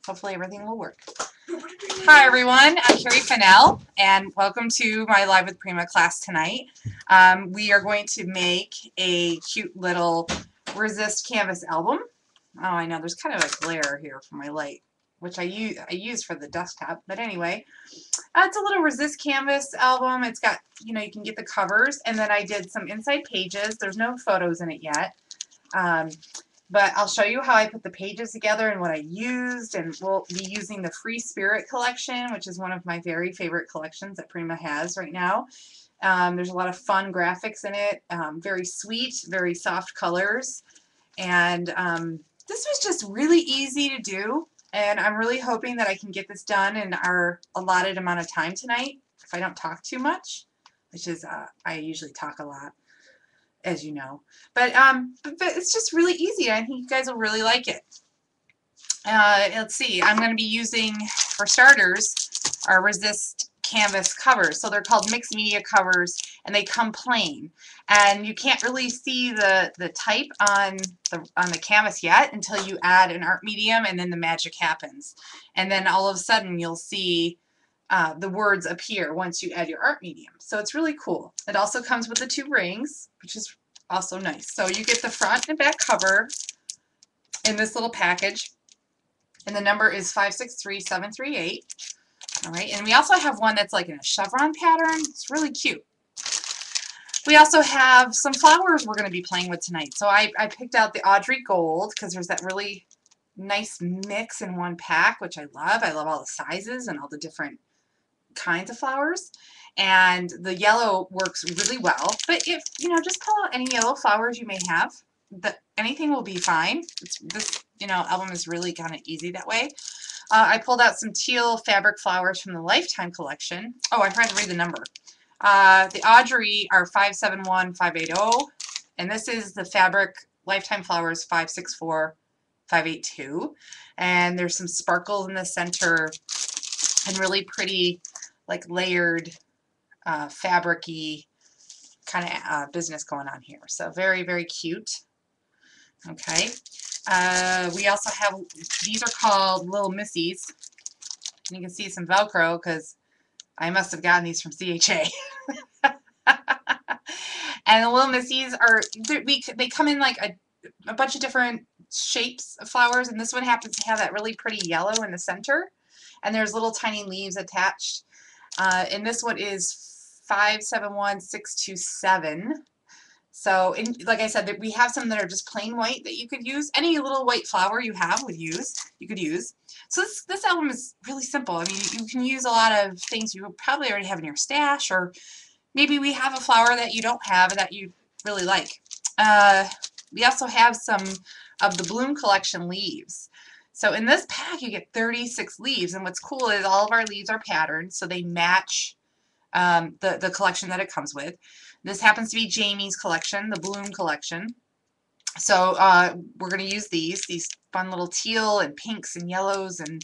hopefully everything will work. Hi everyone, I'm Cari Fennell, and welcome to my Live with Prima class tonight. We are going to make a cute little resist canvas album. Oh, I know there's kind of a glare here from my light, which I use for the desktop. But anyway, it's a little resist canvas album. It's got, you can get the covers, and then I did some inside pages. There's no photos in it yet. But I'll show you how I put the pages together and what I used, and we'll be using the Free Spirit collection, which is one of my very favorite collections that Prima has right now. There's a lot of fun graphics in it, very sweet, very soft colors, and this was just really easy to do, and I'm really hoping that I can get this done in our allotted amount of time tonight, if I don't talk too much, which is, I usually talk a lot, as you know. But it's just really easy. I think you guys will really like it. Let's see. I'm going to be using, for starters, our resist canvas covers. So they're called mixed media covers, and they come plain. And you can't really see the type on the canvas yet until you add an art medium, and then the magic happens. And then all of a sudden you'll see the words appear once you add your art medium. So it's really cool. It also comes with the 2 rings, which is also nice. So you get the front and back cover in this little package, and the number is 563738. All right, and we also have one that's like in a chevron pattern. It's really cute. We also have some flowers we're going to be playing with tonight. So I picked out the Audrey Gold because there's that really nice mix in one pack, which I love. I love all the sizes and all the different kinds of flowers, and the yellow works really well. But if just pull out any yellow flowers you may have, anything will be fine. This album is really kind of easy that way. I pulled out some teal fabric flowers from the Lifetime collection. Oh, I forgot to read the number. The Audrey are 571580, and this is the fabric Lifetime flowers 564582, and there's some sparkles in the center and really pretty, like, layered, fabric-y kind of business going on here. So very, very cute. Okay. We also have, these are called Little Missies. You can see some Velcro because I must have gotten these from CHA. And the Little Missies are, they come in like a bunch of different shapes of flowers, and this one happens to have that really pretty yellow in the center. And there's little tiny leaves attached. And this one is 571627. So, like I said, we have some that are just plain white that you could use. Any little white flower you have you could use. So this album is really simple. I mean, you can use a lot of things you probably already have in your stash, or maybe we have a flower that you don't have that you really like. We also have some of the Bloom Collection leaves. So in this pack you get 36 leaves, and what's cool is all of our leaves are patterned, so they match the collection that it comes with. This happens to be Jamie's collection, the Bloom collection. So we're going to use these fun little teal and pinks and yellows and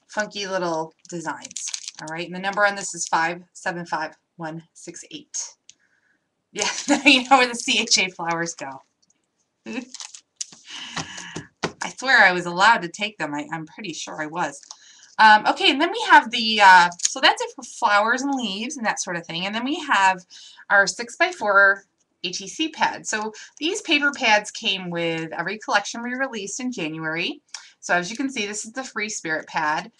funky little designs. All right, and the number on this is 575168. Yeah, you know where the CHA flowers go. I swear I was allowed to take them. I'm pretty sure I was. Okay, and then we have the, so that's it for flowers and leaves and that sort of thing. And then we have our 6x4 ATC pads. So these paper pads came with every collection we released in January. So as you can see, this is the Free Spirit pad.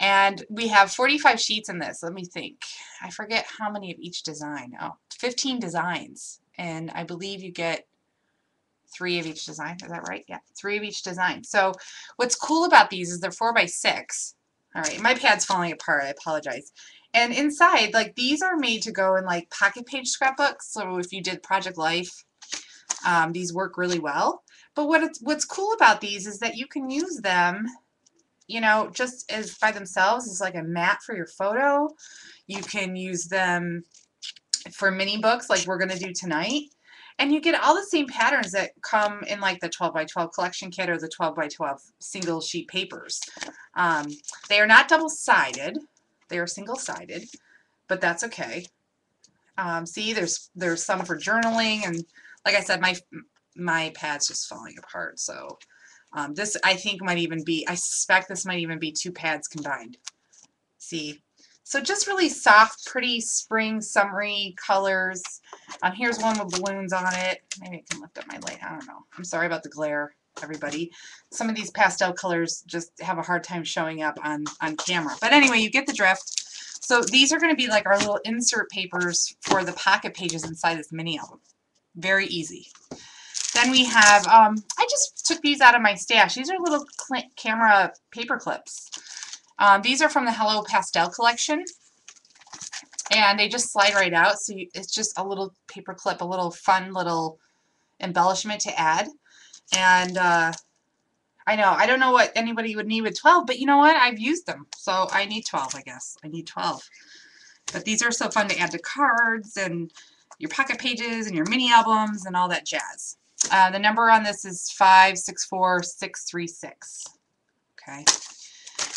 And we have 45 sheets in this. Let me think. I forget how many of each design. Oh, 15 designs. And I believe you get 3 of each design. Is that right? Yeah, 3 of each design. So what's cool about these is they're 4x6. All right, my pad's falling apart. I apologize. And inside, like, these are made to go in like pocket page scrapbooks. So if you did Project Life, these work really well. But what's cool about these is that you can use them, just as by themselves as like a mat for your photo. You can use them for mini books like we're going to do tonight. And you get all the same patterns that come in like the 12x12 collection kit or the 12x12 single sheet papers. They are not double-sided. They are single-sided, but that's okay. See, there's some for journaling, and like I said, my pad's just falling apart, so This I think might even be, I suspect this might even be 2 pads combined. See? So just really soft, pretty spring, summery colors. Here's one with balloons on it. Maybe I can lift up my light. I don't know. I'm sorry about the glare, everybody. Some of these pastel colors just have a hard time showing up on camera. But anyway, you get the drift. So these are going to be like our little insert papers for the pocket pages inside this mini album. Very easy. Then we have, I just took these out of my stash. These are little camera paper clips. These are from the Hello Pastel collection, and they just slide right out, so it's just a little paper clip, a little fun little embellishment to add. And I know, I don't know what anybody would need with 12, but you know what? I've used them, so I need 12, I guess. I need 12. But these are so fun to add to cards and your pocket pages and your mini albums and all that jazz. The number on this is 564636. Okay.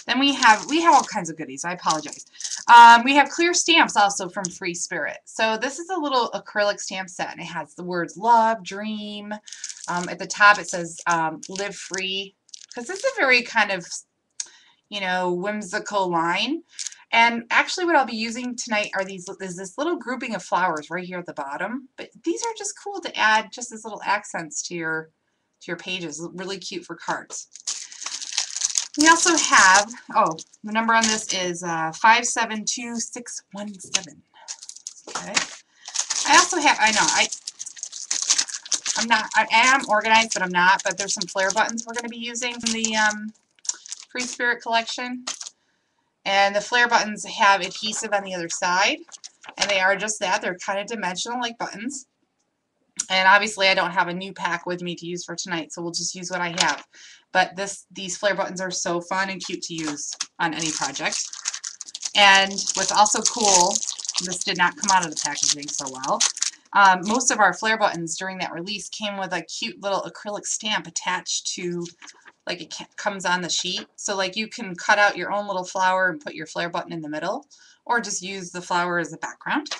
Then we have all kinds of goodies. I apologize. We have clear stamps also from Free Spirit. So this is a little acrylic stamp set, and it has the words love, dream. At the top it says live free, because this is a very kind of, you know, whimsical line. And actually what I'll be using tonight are is this little grouping of flowers right here at the bottom. But these are just cool to add just as little accents to your pages. Really cute for cards. We also have, oh, the number on this is 572617. Okay. I also have, I know, I am organized, but I'm not, but there's some flare buttons we're going to be using from the Free Spirit collection. And the flare buttons have adhesive on the other side, and they are just that. They're kind of dimensional like buttons. And obviously I don't have a new pack with me to use for tonight, so we'll just use what I have. But these flare buttons are so fun and cute to use on any project. And what's also cool, this did not come out of the packaging so well, most of our flare buttons during that release came with a cute little acrylic stamp attached to, like it comes on the sheet. So like you can cut out your own little flower and put your flare button in the middle, or just use the flower as a background.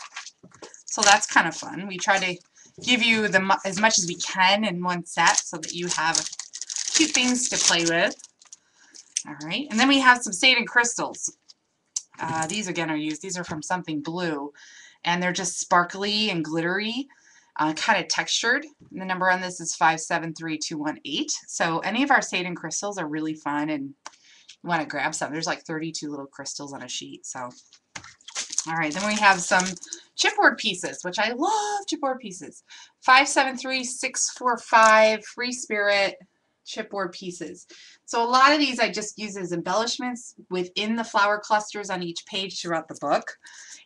So that's kind of fun. We try to give you as much as we can in one set so that you have cute things to play with. All right, and then we have some Satan crystals. These again are used. These are from Something Blue, and they're just sparkly and glittery, kind of textured. And the number on this is 573218. So any of our Satan crystals are really fun, and you want to grab some. There's like 32 little crystals on a sheet. So, all right, then we have some chipboard pieces, which I love chipboard pieces. 573645 Free Spirit chipboard pieces. So a lot of these I just use as embellishments within the flower clusters on each page throughout the book.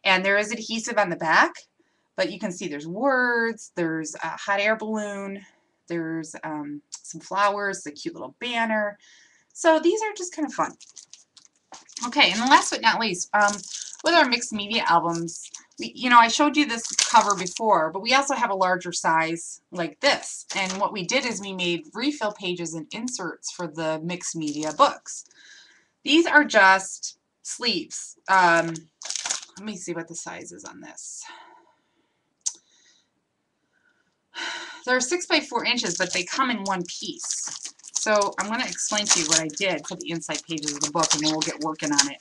And there is adhesive on the back, but you can see there's words, there's a hot air balloon, there's some flowers, a cute little banner. So these are just kind of fun. Okay, and last but not least, with our mixed media albums, I showed you this cover before, but we also have a larger size like this. And what we did is we made refill pages and inserts for the mixed media books. These are just sleeves. Let me see what the size is on this. They're 6 by 4 inches, but they come in one piece. So I'm going to explain to you what I did for the inside pages of the book, and then we'll get working on it.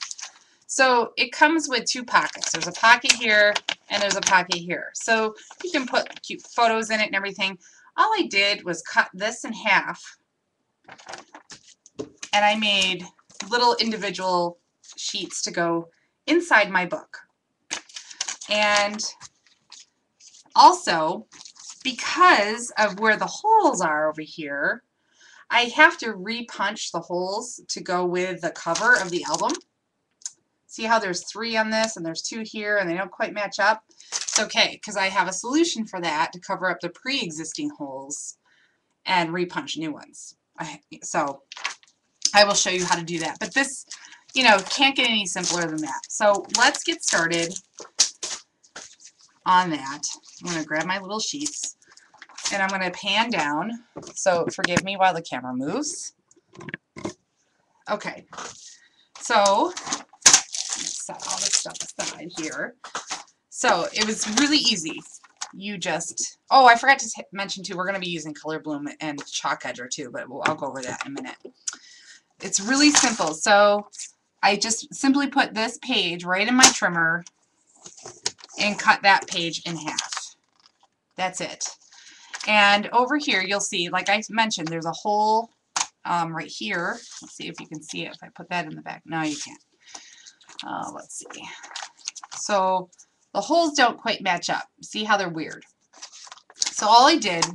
So it comes with 2 pockets. There's a pocket here and there's a pocket here. So you can put cute photos in it and everything. All I did was cut this in half, and I made little individual sheets to go inside my book. And also, because of where the holes are over here, I have to re-punch the holes to go with the cover of the album. See how there's 3 on this and there's 2 here and they don't quite match up? It's okay, because I have a solution for that to cover up the pre-existing holes and re-punch new ones. So I will show you how to do that. But this, can't get any simpler than that. So let's get started on that. I'm going to grab my little sheets and I'm going to pan down. So forgive me while the camera moves. Okay, so set all this stuff aside here. So it was really easy. you just, oh, I forgot to mention too, we're going to be using color bloom and chalk edger too, but I'll go over that in a minute. It's really simple. So I just simply put this page right in my trimmer and cut that page in half. That's it. And over here you'll see, like I mentioned, there's a hole right here. Let's see if you can see it if I put that in the back. No, you can't. Let's see. So the holes don't quite match up. See how they're weird? So all I did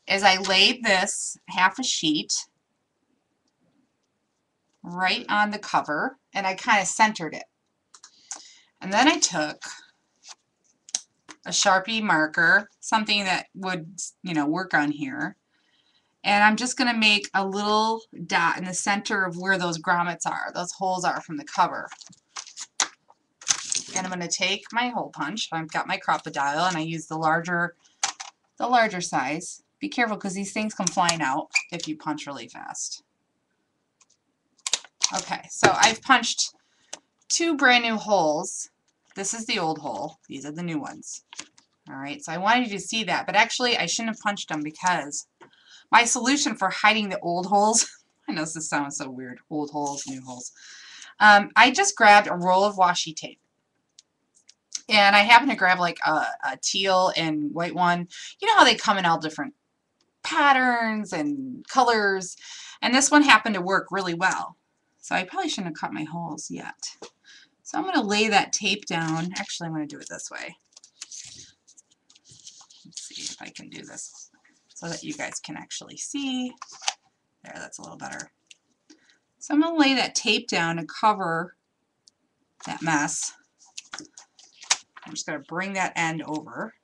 is I laid this half a sheet right on the cover and I kind of centered it. And then I took a Sharpie marker, something that would, you know, work on here. And I'm just going to make a little dot in the center of where those grommets are, those holes are from the cover. And I'm going to take my hole punch. I've got my crocodile and I use the larger size. Be careful because these things come flying out if you punch really fast. Okay, so I've punched 2 brand new holes. This is the old hole. These are the new ones. All right, so I wanted you to see that, but actually I shouldn't have punched them because my solution for hiding the old holes, I know this sounds so weird, old holes, new holes. I just grabbed a roll of washi tape. And I happened to grab like a teal and white one. You know how they come in all different patterns and colors. And this one happened to work really well. So I probably shouldn't have cut my holes yet. So I'm going to lay that tape down. Actually, I'm going to do it this way. Let's see if I can do this so that you guys can actually see. There, that's a little better. So I'm going to lay that tape down to cover that mess. I'm just going to bring that end over,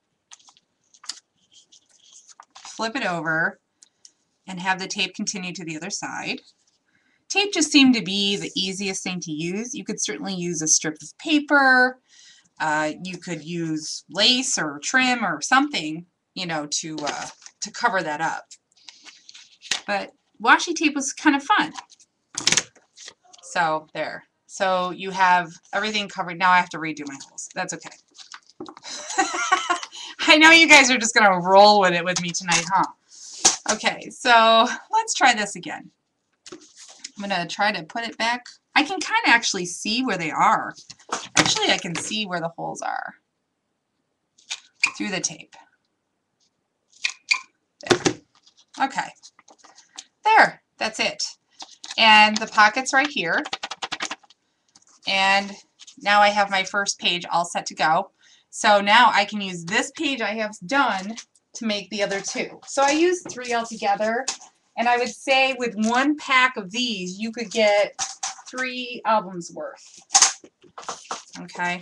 flip it over, and have the tape continue to the other side. Tape just seemed to be the easiest thing to use. You could certainly use a strip of paper. You could use lace or trim or something, you know, to cover that up. But washi tape was kind of fun. So there. So you have everything covered. Now I have to redo my holes. That's okay. I know you guys are just going to roll with it with me tonight, huh? Okay, so let's try this again. I'm going to try to put it back. I can kind of actually see where they are. Actually, I can see where the holes are through the tape. There. Okay. There. That's it. And the pocket's right here. And now I have my first page all set to go. So now I can use this page I have done to make the other 2. So I used 3 altogether. And I would say with 1 pack of these, you could get 3 albums worth. Okay.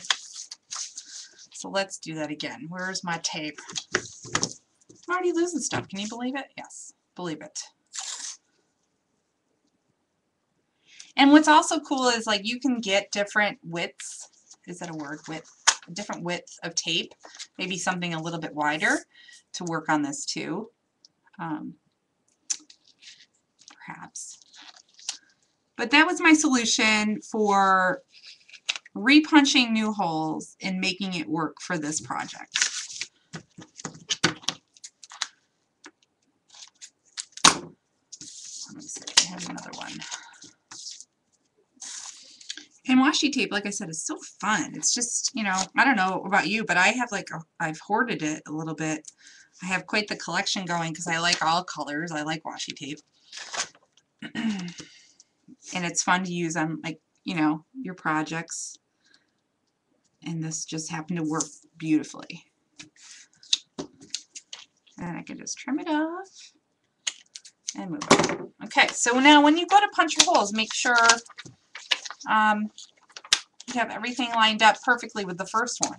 So let's do that again. Where's my tape? I'm already losing stuff. Can you believe it? Yes, believe it. And what's also cool is like you can get different widths. Is that a word? Width. A different width of tape. Maybe something a little bit wider to work on this too. Perhaps. But that was my solution for repunching new holes and making it work for this project. Let me see, I have another one. And washi tape, like I said, is so fun. It's just, you know, I don't know about you, but I have like, I've hoarded it a little bit. I have quite the collection going because I like all colors. I like washi tape. And it's fun to use on, like, you know, your projects. And this just happened to work beautifully. And I can just trim it off and move it. Okay, so now when you go to punch your holes, make sure you have everything lined up perfectly with the first one.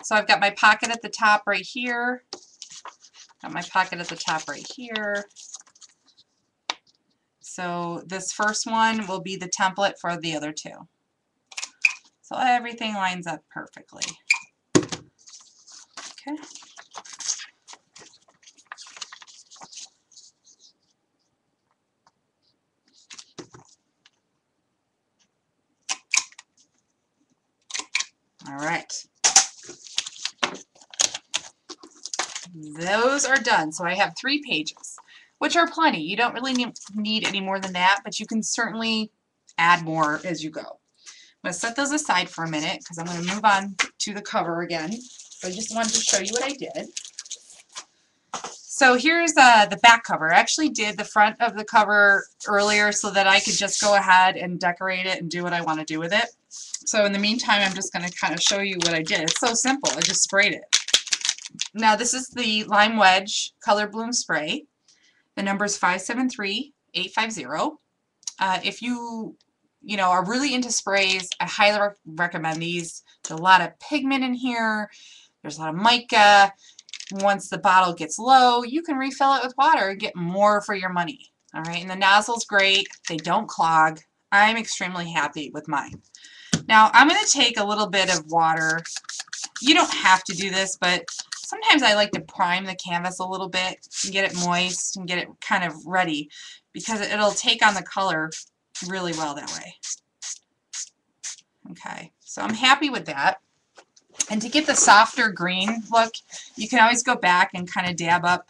So I've got my pocket at the top right here. Got my pocket at the top right here. So this first one will be the template for the other 2. So everything lines up perfectly. Okay. All right. those are done. So I have 3 pages, which are plenty. You don't really need any more than that, but you can certainly add more as you go. I'm going to set those aside for a minute because I'm going to move on to the cover again. So I just wanted to show you what I did. So here's the back cover. I actually did the front of the cover earlier so that I could just go ahead and decorate it and do what I want to do with it. So in the meantime, I'm just going to kind of show you what I did. It's so simple. I just sprayed it. Now this is the Lime Wedge Color Bloom Spray. The number is 573850. If you are really into sprays, I highly recommend these. There's a lot of pigment in here. There's a lot of mica. Once the bottle gets low, you can refill it with water and get more for your money. All right, and the nozzle's great. They don't clog. I'm extremely happy with mine. Now I'm going to take a little bit of water. You don't have to do this, but sometimes I like to prime the canvas a little bit and get it moist and get it kind of ready because it'll take on the color really well that way. Okay, so I'm happy with that. And to get the softer green look, you can always go back and kind of dab up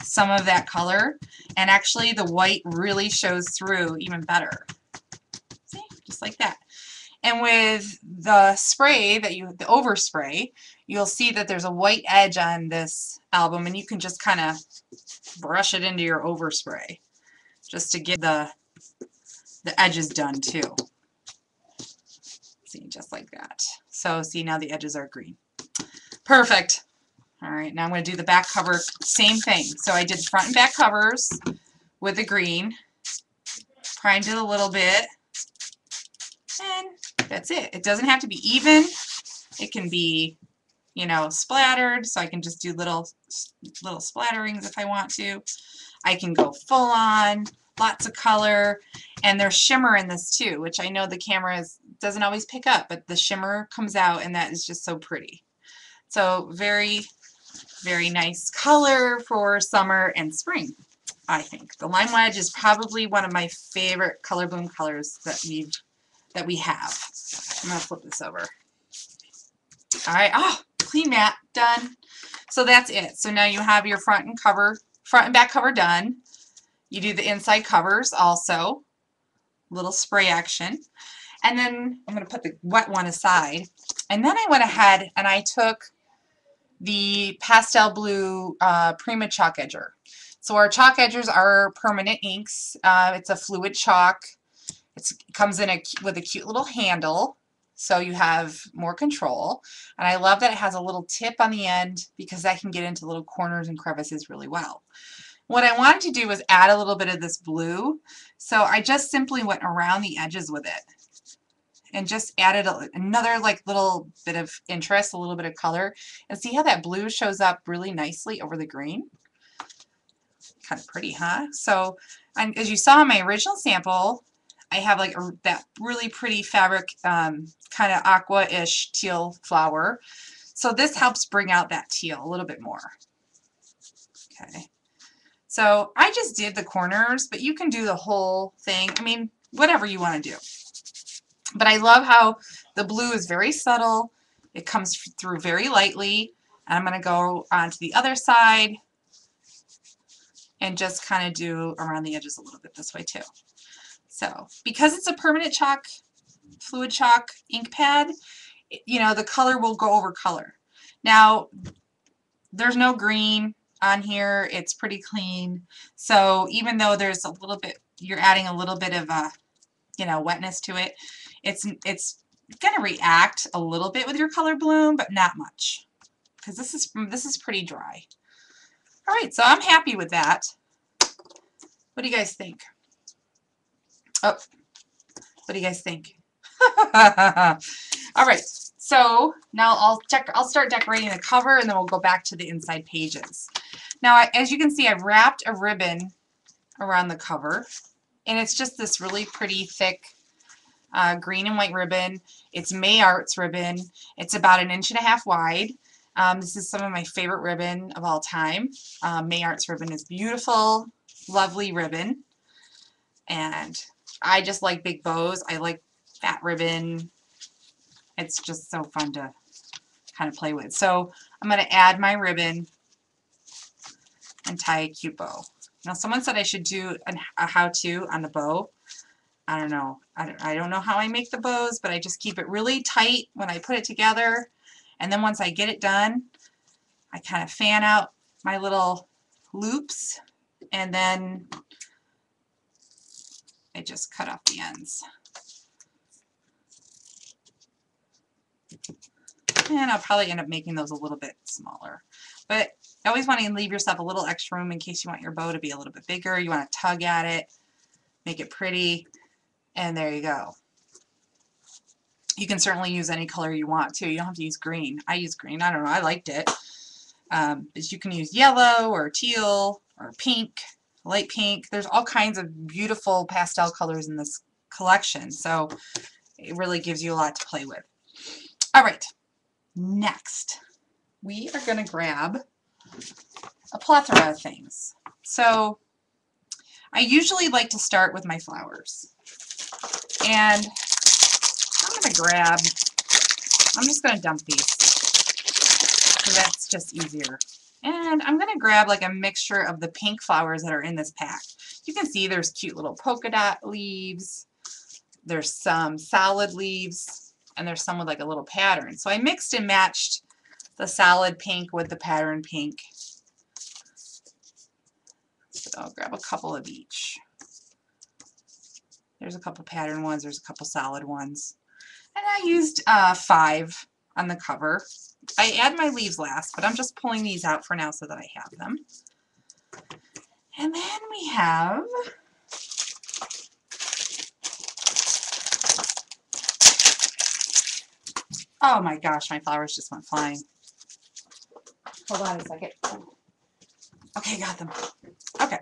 some of that color, and actually the white really shows through even better. See, just like that. And with the spray the overspray, you'll see that there's a white edge on this album, and you can just kind of brush it into your overspray just to get the edges done too. See, just like that. So see, now the edges are green. Perfect. All right, now I'm going to do the back cover, same thing. So I did front and back covers with the green, primed it a little bit, and that's it. It doesn't have to be even. It can be, splattered, so I can just do little splatterings if I want to. I can go full on, lots of color, and there's shimmer in this too, which I know the camera doesn't always pick up, but the shimmer comes out, and that is just so pretty. So very, very nice color for summer and spring, I think. The Lime Wedge is probably one of my favorite color bloom colors that we have. I'm going to flip this over. All right, clean mat, done. So that's it. So now you have your front and back cover done. You do the inside covers also, little spray action. And then I'm going to put the wet one aside. And then I went ahead and I took the pastel blue Prima chalk edger. So our chalk edgers are permanent inks. It's a fluid chalk. It comes in with a cute little handle, so you have more control. And I love that it has a little tip on the end because that can get into little corners and crevices really well. What I wanted to do was add a little bit of this blue, so I just simply went around the edges with it and just added another little bit of interest, a little bit of color. And see how that blue shows up really nicely over the green? Kind of pretty, huh? So as you saw in my original sample, I have that really pretty fabric, kind of aqua-ish teal flower. So this helps bring out that teal a little bit more. Okay. So I just did the corners, but you can do the whole thing. I mean, whatever you want to do. But I love how the blue is very subtle. It comes through very lightly. And I'm going to go on to the other side and just kind of do around the edges a little bit this way too. So because it's a permanent chalk, fluid chalk ink pad, the color will go over color. Now, there's no green on here. It's pretty clean. So even though there's a little bit, you're adding a little bit of wetness to it, it's going to react a little bit with your color bloom, but not much, because this is pretty dry. All right, so I'm happy with that. What do you guys think? Oh, what do you guys think? All right, so now I'll start decorating the cover, and then we'll go back to the inside pages. Now, as you can see, I've wrapped a ribbon around the cover, and it's just this really pretty thick green and white ribbon. It's May Arts ribbon. It's about 1.5 inches wide. This is some of my favorite ribbon of all time. May Arts ribbon is beautiful, lovely ribbon, and I just like big bows. I like fat ribbon. It's just so fun to kind of play with. So I'm going to add my ribbon and tie a cute bow. Now someone said I should do a how-to on the bow. I don't know. I don't know how I make the bows, but I just keep it really tight when I put it together. And then once I get it done, I kind of fan out my little loops, and then I just cut off the ends. And I'll probably end up making those a little bit smaller. But I always want to leave yourself a little extra room in case you want your bow to be a little bit bigger. You want to tug at it, make it pretty, and there you go. You can certainly use any color you want too. You don't have to use green. I use green. I don't know. I liked it. But you can use yellow or teal or pink, light pink. There's all kinds of beautiful pastel colors in this collection. So it really gives you a lot to play with. All right. Next, we are going to grab a plethora of things. So I usually like to start with my flowers. And I'm going to grab, I'm just going to dump these, so that's just easier. And I'm going to grab like a mixture of the pink flowers that are in this pack. You can see there's cute little polka dot leaves, there's some solid leaves, and there's some with like a little pattern. So I mixed and matched the solid pink with the pattern pink. So I'll grab a couple of each. There's a couple pattern ones, there's a couple solid ones. And I used 5 on the cover. I add my leaves last, but I'm just pulling these out for now so that I have them. And then we have oh my gosh, my flowers just went flying. Hold on a second. Okay, got them. Okay.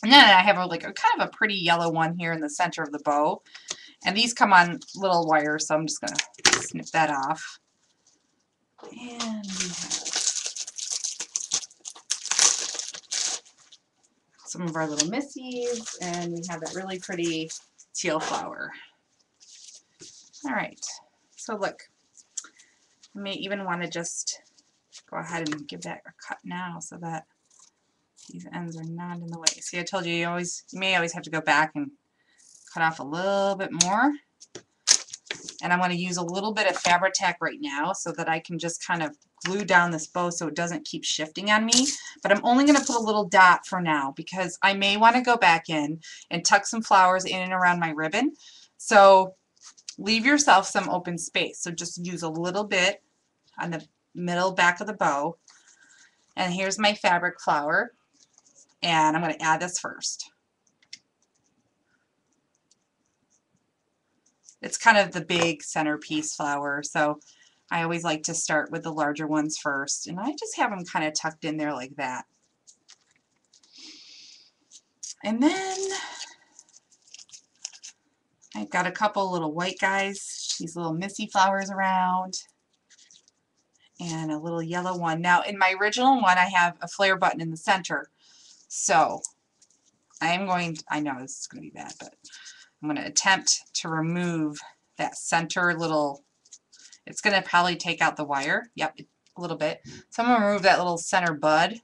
And then I have like a kind of a pretty yellow one here in the center of the bow. And these come on little wires, so I'm just going to snip that off. And we have some of our little missies, and we have that really pretty teal flower. All right. So look, I may even want to just go ahead and give that a cut now so that these ends are not in the way. See, I told you, you may always have to go back and cut off a little bit more. And I'm going to use a little bit of Fabri-Tac right now so that I can just kind of glue down this bow so it doesn't keep shifting on me. But I'm only going to put a little dot for now because I may want to go back in and tuck some flowers in and around my ribbon. So leave yourself some open space. So just use a little bit on the middle back of the bow. And here's my fabric flower. And I'm going to add this first. It's kind of the big centerpiece flower, so I always like to start with the larger ones first, and I just have them kind of tucked in there like that. And then I've got a couple little white guys, these little missy flowers around, and a little yellow one. Now in my original one I have a flare button in the center, so I know this is going to be bad, but I'm going to attempt to remove that center little, it's going to probably take out the wire, yep, a little bit. So I'm going to remove that little center bud.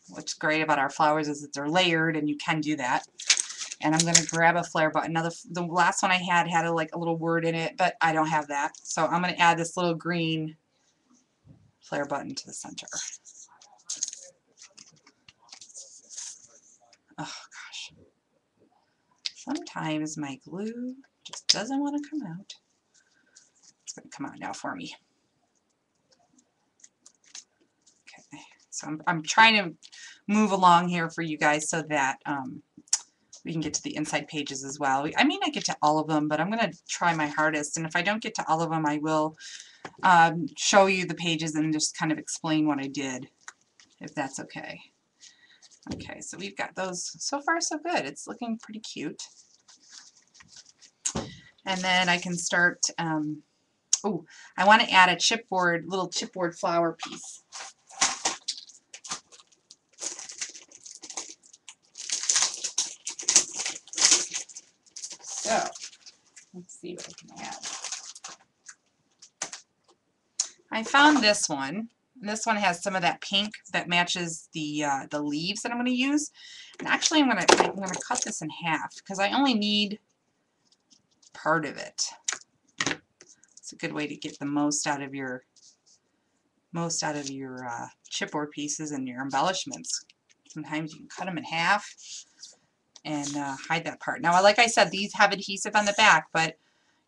What's great about our flowers is that they're layered and you can do that. And I'm going to grab a flare button. Now the last one I had like a little word in it, but I don't have that. So I'm going to add this little green flare button to the center. Oh gosh. Sometimes my glue just doesn't want to come out. It's going to come out now for me. Okay, so I'm trying to move along here for you guys so that we can get to the inside pages as well. I may not get to all of them, but I'm going to try my hardest. And if I don't get to all of them, I will show you the pages and just kind of explain what I did, if that's okay. Okay, so we've got those. So far, so good. It's looking pretty cute. And then I can start, oh, I want to add a chipboard, little chipboard flower piece. So, let's see what I can add. I found this one. And this one has some of that pink that matches the leaves that I'm going to use. And actually, I'm going to cut this in half because I only need part of it. It's a good way to get the most out of your chipboard pieces and your embellishments. Sometimes you can cut them in half and hide that part. Now, like I said, these have adhesive on the back, but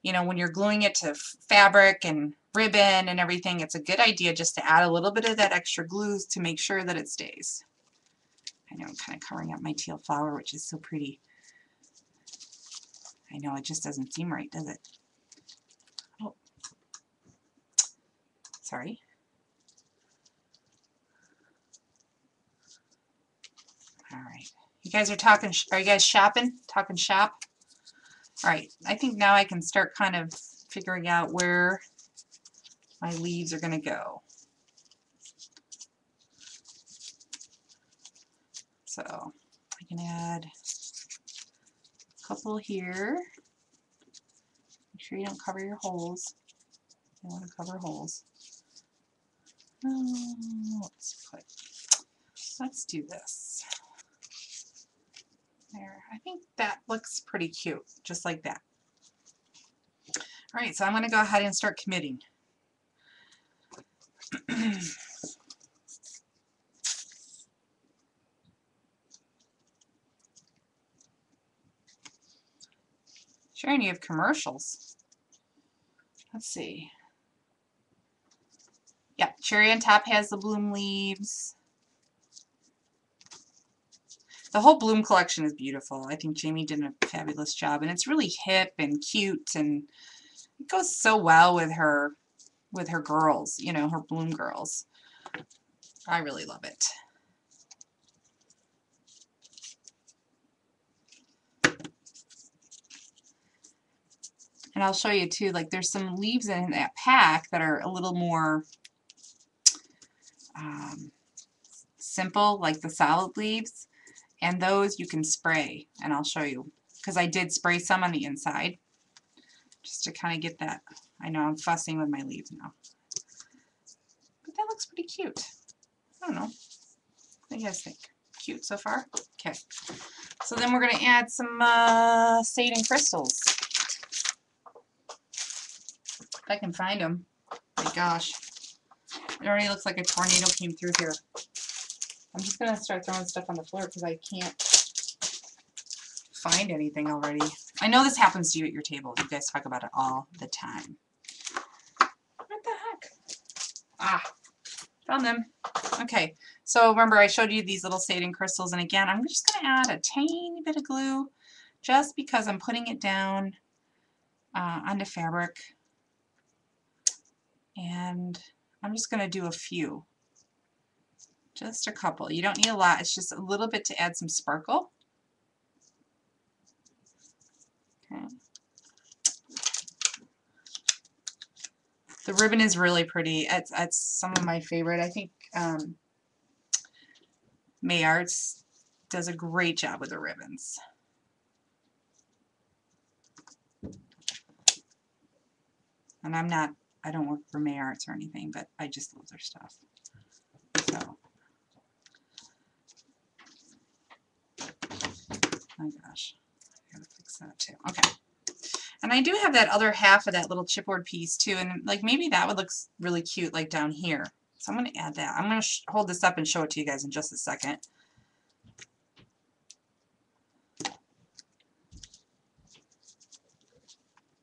you know, when you're gluing it to fabric and ribbon and everything, it's a good idea just to add a little bit of that extra glue to make sure that it stays. I know I'm kind of covering up my teal flower, which is so pretty. I know, it just doesn't seem right, does it? Oh, sorry. All right. You guys are talking, are you guys shopping? Talking shop? All right. I think now I can start kind of figuring out where my leaves are going to go. So I can add a couple here. Make sure you don't cover your holes. You don't want to cover holes. Let's do this. There. I think that looks pretty cute, just like that. All right, so I'm going to go ahead and start committing. Sharon, you have commercials. Let's see. Yeah, cherry on top has the bloom leaves. The whole bloom collection is beautiful. I think Jamie did a fabulous job, and it's really hip and cute, and it goes so well with her girls, you know, her bloom girls. I really love it. And I'll show you too, like there's some leaves in that pack that are a little more simple, like the solid leaves, and those you can spray, and I'll show you, because I did spray some on the inside, just to kind of get that. I know I'm fussing with my leaves now, but that looks pretty cute. I don't know. What do you guys think? Cute so far? Okay. So then we're going to add some Satan crystals. If I can find them. My gosh. It already looks like a tornado came through here. I'm just going to start throwing stuff on the floor because I can't find anything already. I know this happens to you at your table. You guys talk about it all the time. What the heck? Ah, found them. Okay, so remember I showed you these little Satan crystals, and again, I'm just going to add a tiny bit of glue just because I'm putting it down onto fabric. And I'm just going to do a few. Just a couple. You don't need a lot. It's just a little bit to add some sparkle. Okay. The ribbon is really pretty. It's some of my favorite. I think May Arts does a great job with the ribbons. And I don't work for May Arts or anything, but I just love their stuff. So, oh gosh, I gotta fix that too. Okay. And I do have that other half of that little chipboard piece too, and like maybe that would look really cute like down here. So I'm going to add that. I'm going to hold this up and show it to you guys in just a second.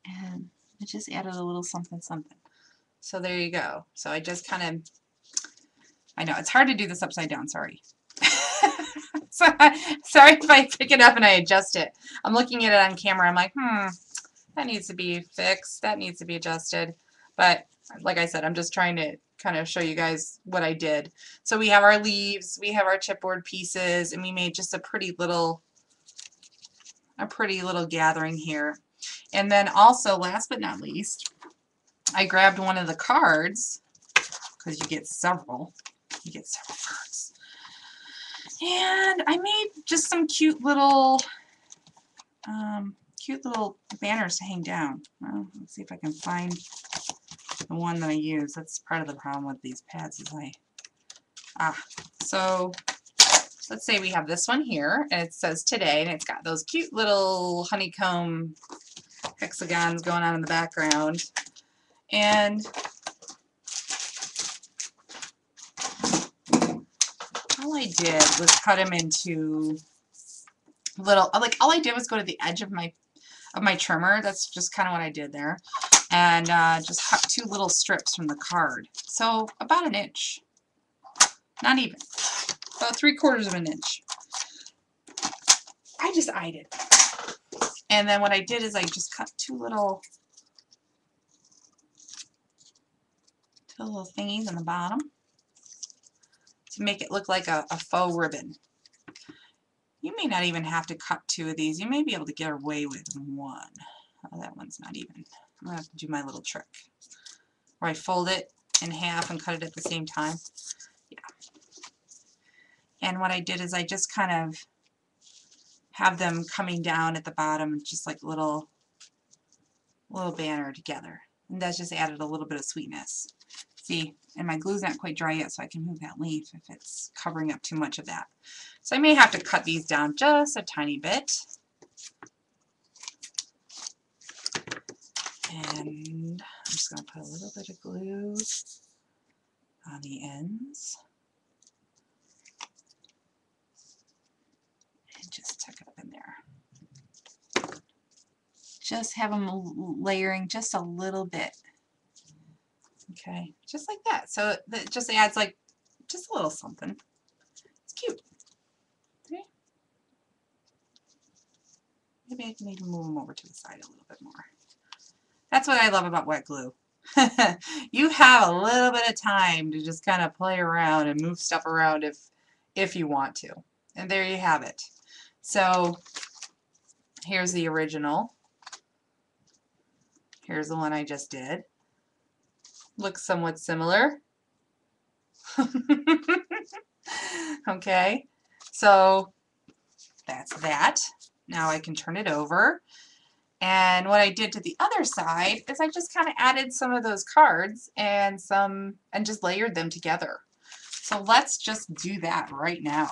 And I just added a little something something. So there you go. So I just kind of, I know it's hard to do this upside down, sorry. So, sorry if I pick it up and I adjust it. I'm looking at it on camera. I'm like, that needs to be fixed. That needs to be adjusted. But like I said, I'm just trying to kind of show you guys what I did. So we have our leaves, we have our chipboard pieces, and we made just a pretty little gathering here. And then also, last but not least, I grabbed one of the cards, because you get several. You get several cards. And I made just some cute little banners to hang down. Well, let's see if I can find the one that I use. That's part of the problem with these pads is so let's say we have this one here, and it says today, and it's got those cute little honeycomb hexagons going on in the background. And all I did was cut them into little, like all I did was go to the edge of my trimmer. That's just kind of what I did there. And just cut 2 little strips from the card. So about an inch. Not even. About 3/4 of an inch. I just eyed it. And then what I did is I just cut 2 little thingies on the bottom to make it look like a faux ribbon. You may not even have to cut 2 of these. You may be able to get away with 1. Oh, that one's not even. I'm going to have to do my little trick where I fold it in half and cut it at the same time. Yeah. And what I did is I just kind of have them coming down at the bottom, just like little banner together. And that's just added a little bit of sweetness. See, and my glue's not quite dry yet, so I can move that leaf if it's covering up too much of that. So I may have to cut these down just a tiny bit. And I'm just going to put a little bit of glue on the ends. And just tuck it up in there. Just have them layering just a little bit. Okay, just like that. So that just adds like just a little something. It's cute. Okay. Maybe I can even move them over to the side a little bit more. That's what I love about wet glue. You have a little bit of time to just kind of play around and move stuff around if you want to. And there you have it. So here's the original. Here's the one I just did. Looks somewhat similar. Okay, so that's that. Now I can turn it over. And what I did to the other side is I just kind of added some of those cards and just layered them together. So let's just do that right now.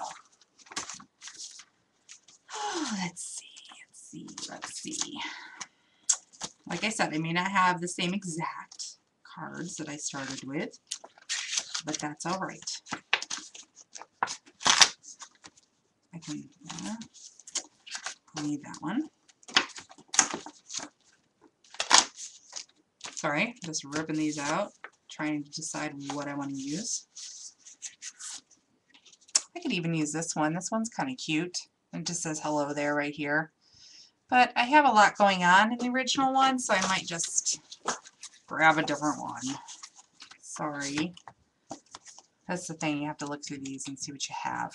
Let's see. Like I said, I may not have the same exact cards that I started with, but that's all right. I can I'll leave that one. Sorry, just ripping these out, trying to decide what I want to use. I could even use this one. This one's kind of cute. It just says hello there right here. But I have a lot going on in the original one, so I might just grab a different one. Sorry. That's the thing, you have to look through these and see what you have.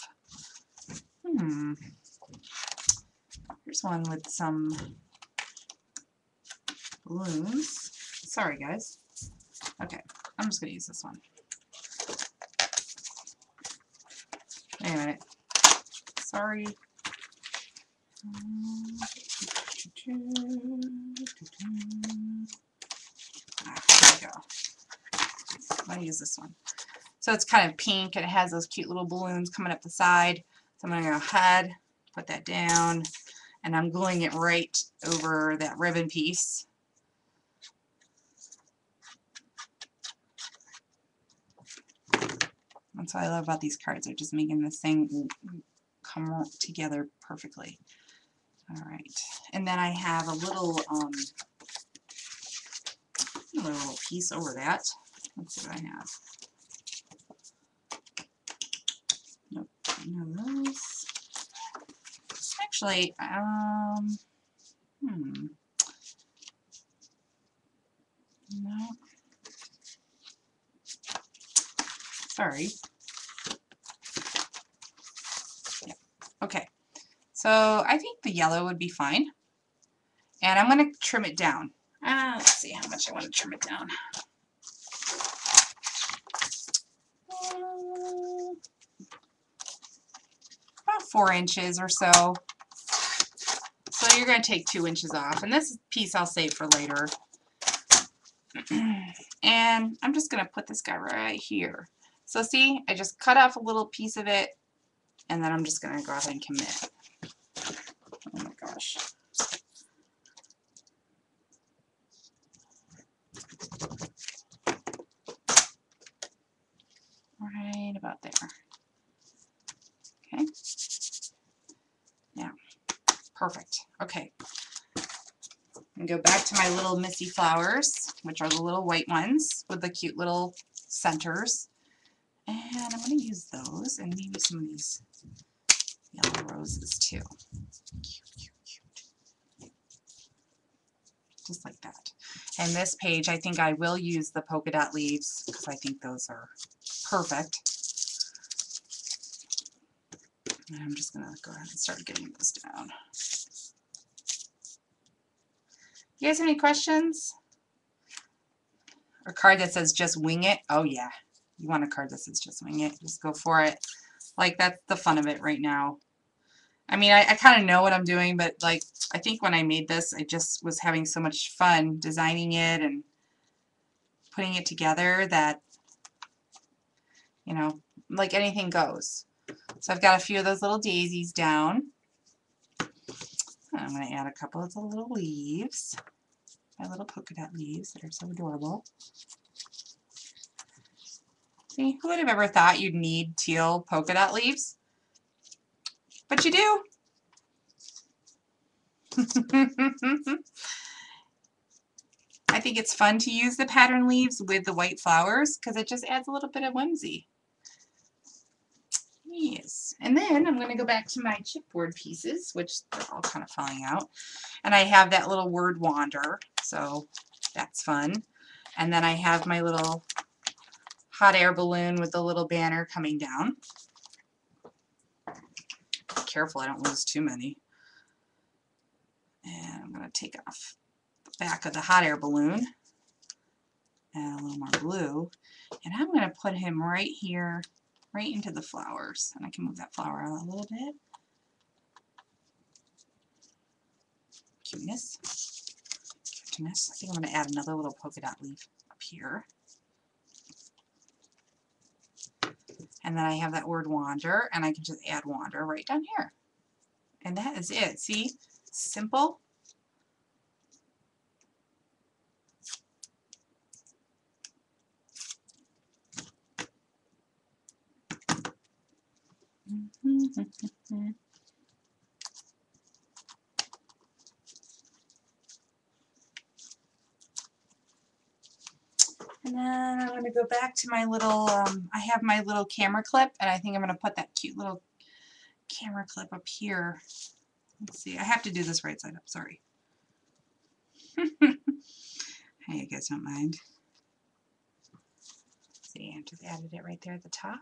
Here's one with some balloons. Sorry, guys. Okay, I'm just going to use this one. Wait a minute. Sorry. There we go. I'm going to use this one. So it's kind of pink and it has those cute little balloons coming up the side. So I'm going to go ahead, put that down, and I'm gluing it right over that ribbon piece. That's what I love about these cards. They're just making this thing come together perfectly. Alright, and then I have a little piece over that. Let's see what I have. Nope, none of those. Actually, no. Sorry. Yeah. Okay. So I think the yellow would be fine. And I'm going to trim it down. Let's see how much I want to trim it down. About 4 inches or so. So you're going to take 2 inches off. And this piece I'll save for later. And I'm just going to put this guy right here. So see, I just cut off a little piece of it, and then I'm just going to go ahead and commit. Oh my gosh. Right about there. Okay. Now, perfect. Okay. And go back to my little Missy flowers, which are the little white ones with the cute little centers. And I'm going to use those and maybe some of these yellow roses too. Cute, cute, cute. Just like that. And this page, I think I will use the polka dot leaves because I think those are perfect. And I'm just going to go ahead and start getting those down. You guys have any questions? A card that says just wing it? Oh yeah. You want a card that says just wing it. Just go for it. Like, that's the fun of it right now. I mean, I kind of know what I'm doing, but like, I think when I made this, I just was having so much fun designing it and putting it together that, you know, like anything goes. So I've got a few of those little daisies down. I'm going to add a couple of the little leaves. My little polka dot leaves that are so adorable. See, who would have ever thought you'd need teal polka dot leaves? But you do. I think it's fun to use the pattern leaves with the white flowers because it just adds a little bit of whimsy. Yes. And then I'm going to go back to my chipboard pieces, which they're all kind of falling out. And I have that little word wander, so that's fun. And then I have my little hot air balloon with the little banner coming down. Be careful I don't lose too many. And I'm going to take off the back of the hot air balloon. Add a little more blue. And I'm going to put him right here, right into the flowers. And I can move that flower out a little bit. Cuteness. Cuteness. I think I'm going to add another little polka dot leaf up here. And then I have that word wander, and I can just add wander right down here. And that is it. See? Simple. And then I'm going to go back to my little, I have my little camera clip, and I think I'm going to put that cute little camera clip up here. Let's see, I have to do this right side up, sorry. Hey, you guys don't mind. See, I just added it right there at the top.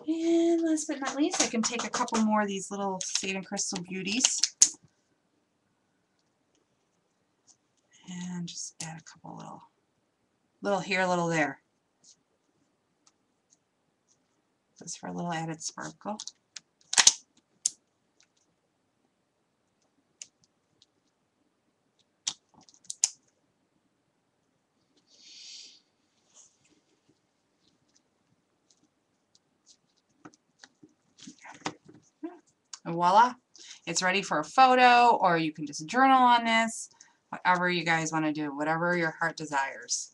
And last but not least, I can take a couple more of these little Satan Crystal Beauties and just add a couple little here, little there. Just for a little added sparkle. And voila, it's ready for a photo, or you can just journal on this, whatever you guys want to do, whatever your heart desires.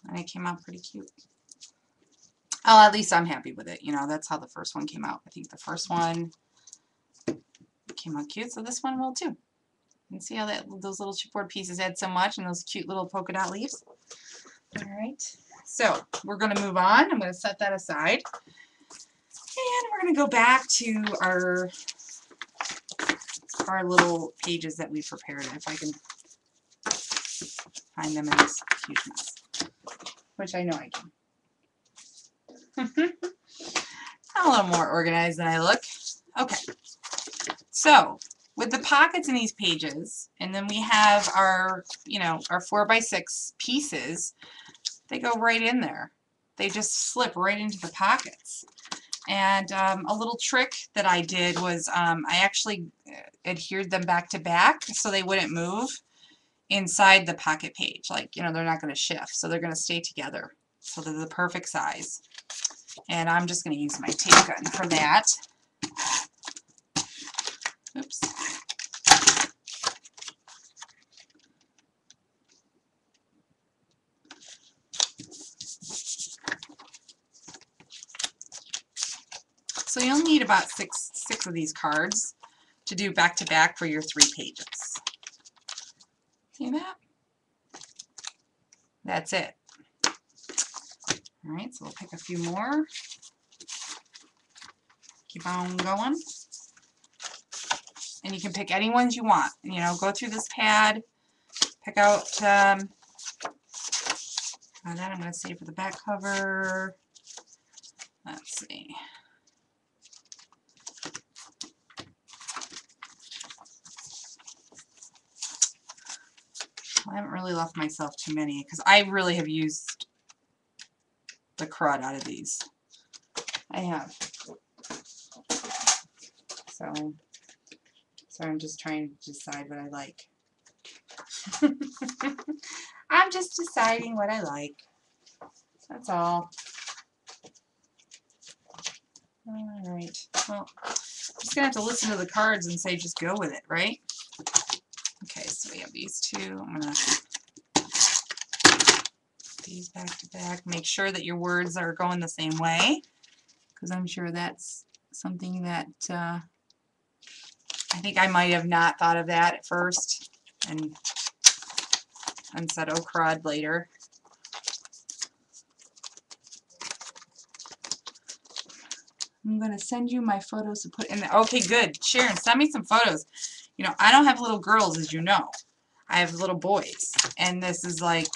And it came out pretty cute. Oh, at least I'm happy with it. You know, that's how the first one came out. I think the first one came out cute, so this one will too. And see how those little chipboard pieces add so much, and those cute little polka dot leaves. All right, so we're going to move on. I'm going to set that aside. And we're going to go back to our little pages that we prepared, if I can find them in this huge mess, which I know I can. I'm a little more organized than I look. Okay, so with the pockets in these pages, and then we have our, you know, our 4x6 pieces, they go right in there. They just slip right into the pockets. And a little trick that I did was I actually adhered them back to back so they wouldn't move inside the pocket page. Like, you know, they're not going to shift, so they're going to stay together. So they're the perfect size. And I'm just going to use my tape gun for that. Oops. So you'll need about six of these cards to do back to back for your 3 pages. See that? That's it. All right, so we'll pick a few more. Keep on going. And you can pick any ones you want. You know, go through this pad, pick out, that I'm going to save for the back cover. Let's see. I haven't really left myself too many because I really have used the crud out of these. I have. So I'm just trying to decide what I like. I'm just deciding what I like. That's all. Alright. Well, I'm just going to have to listen to the cards and say just go with it, right? Okay, so we have these two. I'm going to put these back to back. Make sure that your words are going the same way, because I'm sure that's something that I think I might have not thought of that at first and said, oh crud, later. I'm going to send you my photos to put in there. Okay, good. Sharon, send me some photos. You know, I don't have little girls, as you know. I have little boys. And this is like,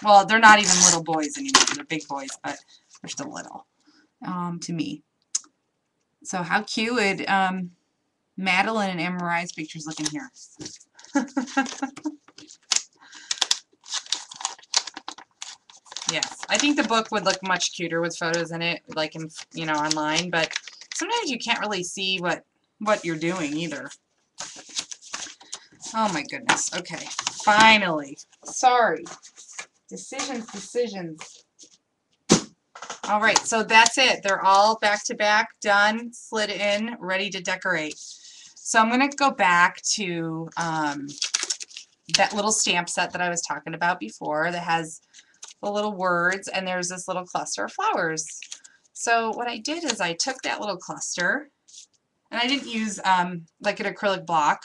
well, they're not even little boys anymore. They're big boys, but they're still little to me. So how cute would Madeline and Amari's pictures looking here? Yes, I think the book would look much cuter with photos in it, like in, you know, online, but sometimes you can't really see what you're doing either. Oh my goodness. Okay, finally. Sorry. Decisions. All right, so that's it. They're all back to back, done, slid in, ready to decorate. So I'm going to go back to that little stamp set that I was talking about before that has the little words, and there's this little cluster of flowers. So what I did is I took that little cluster, and I didn't use like an acrylic block,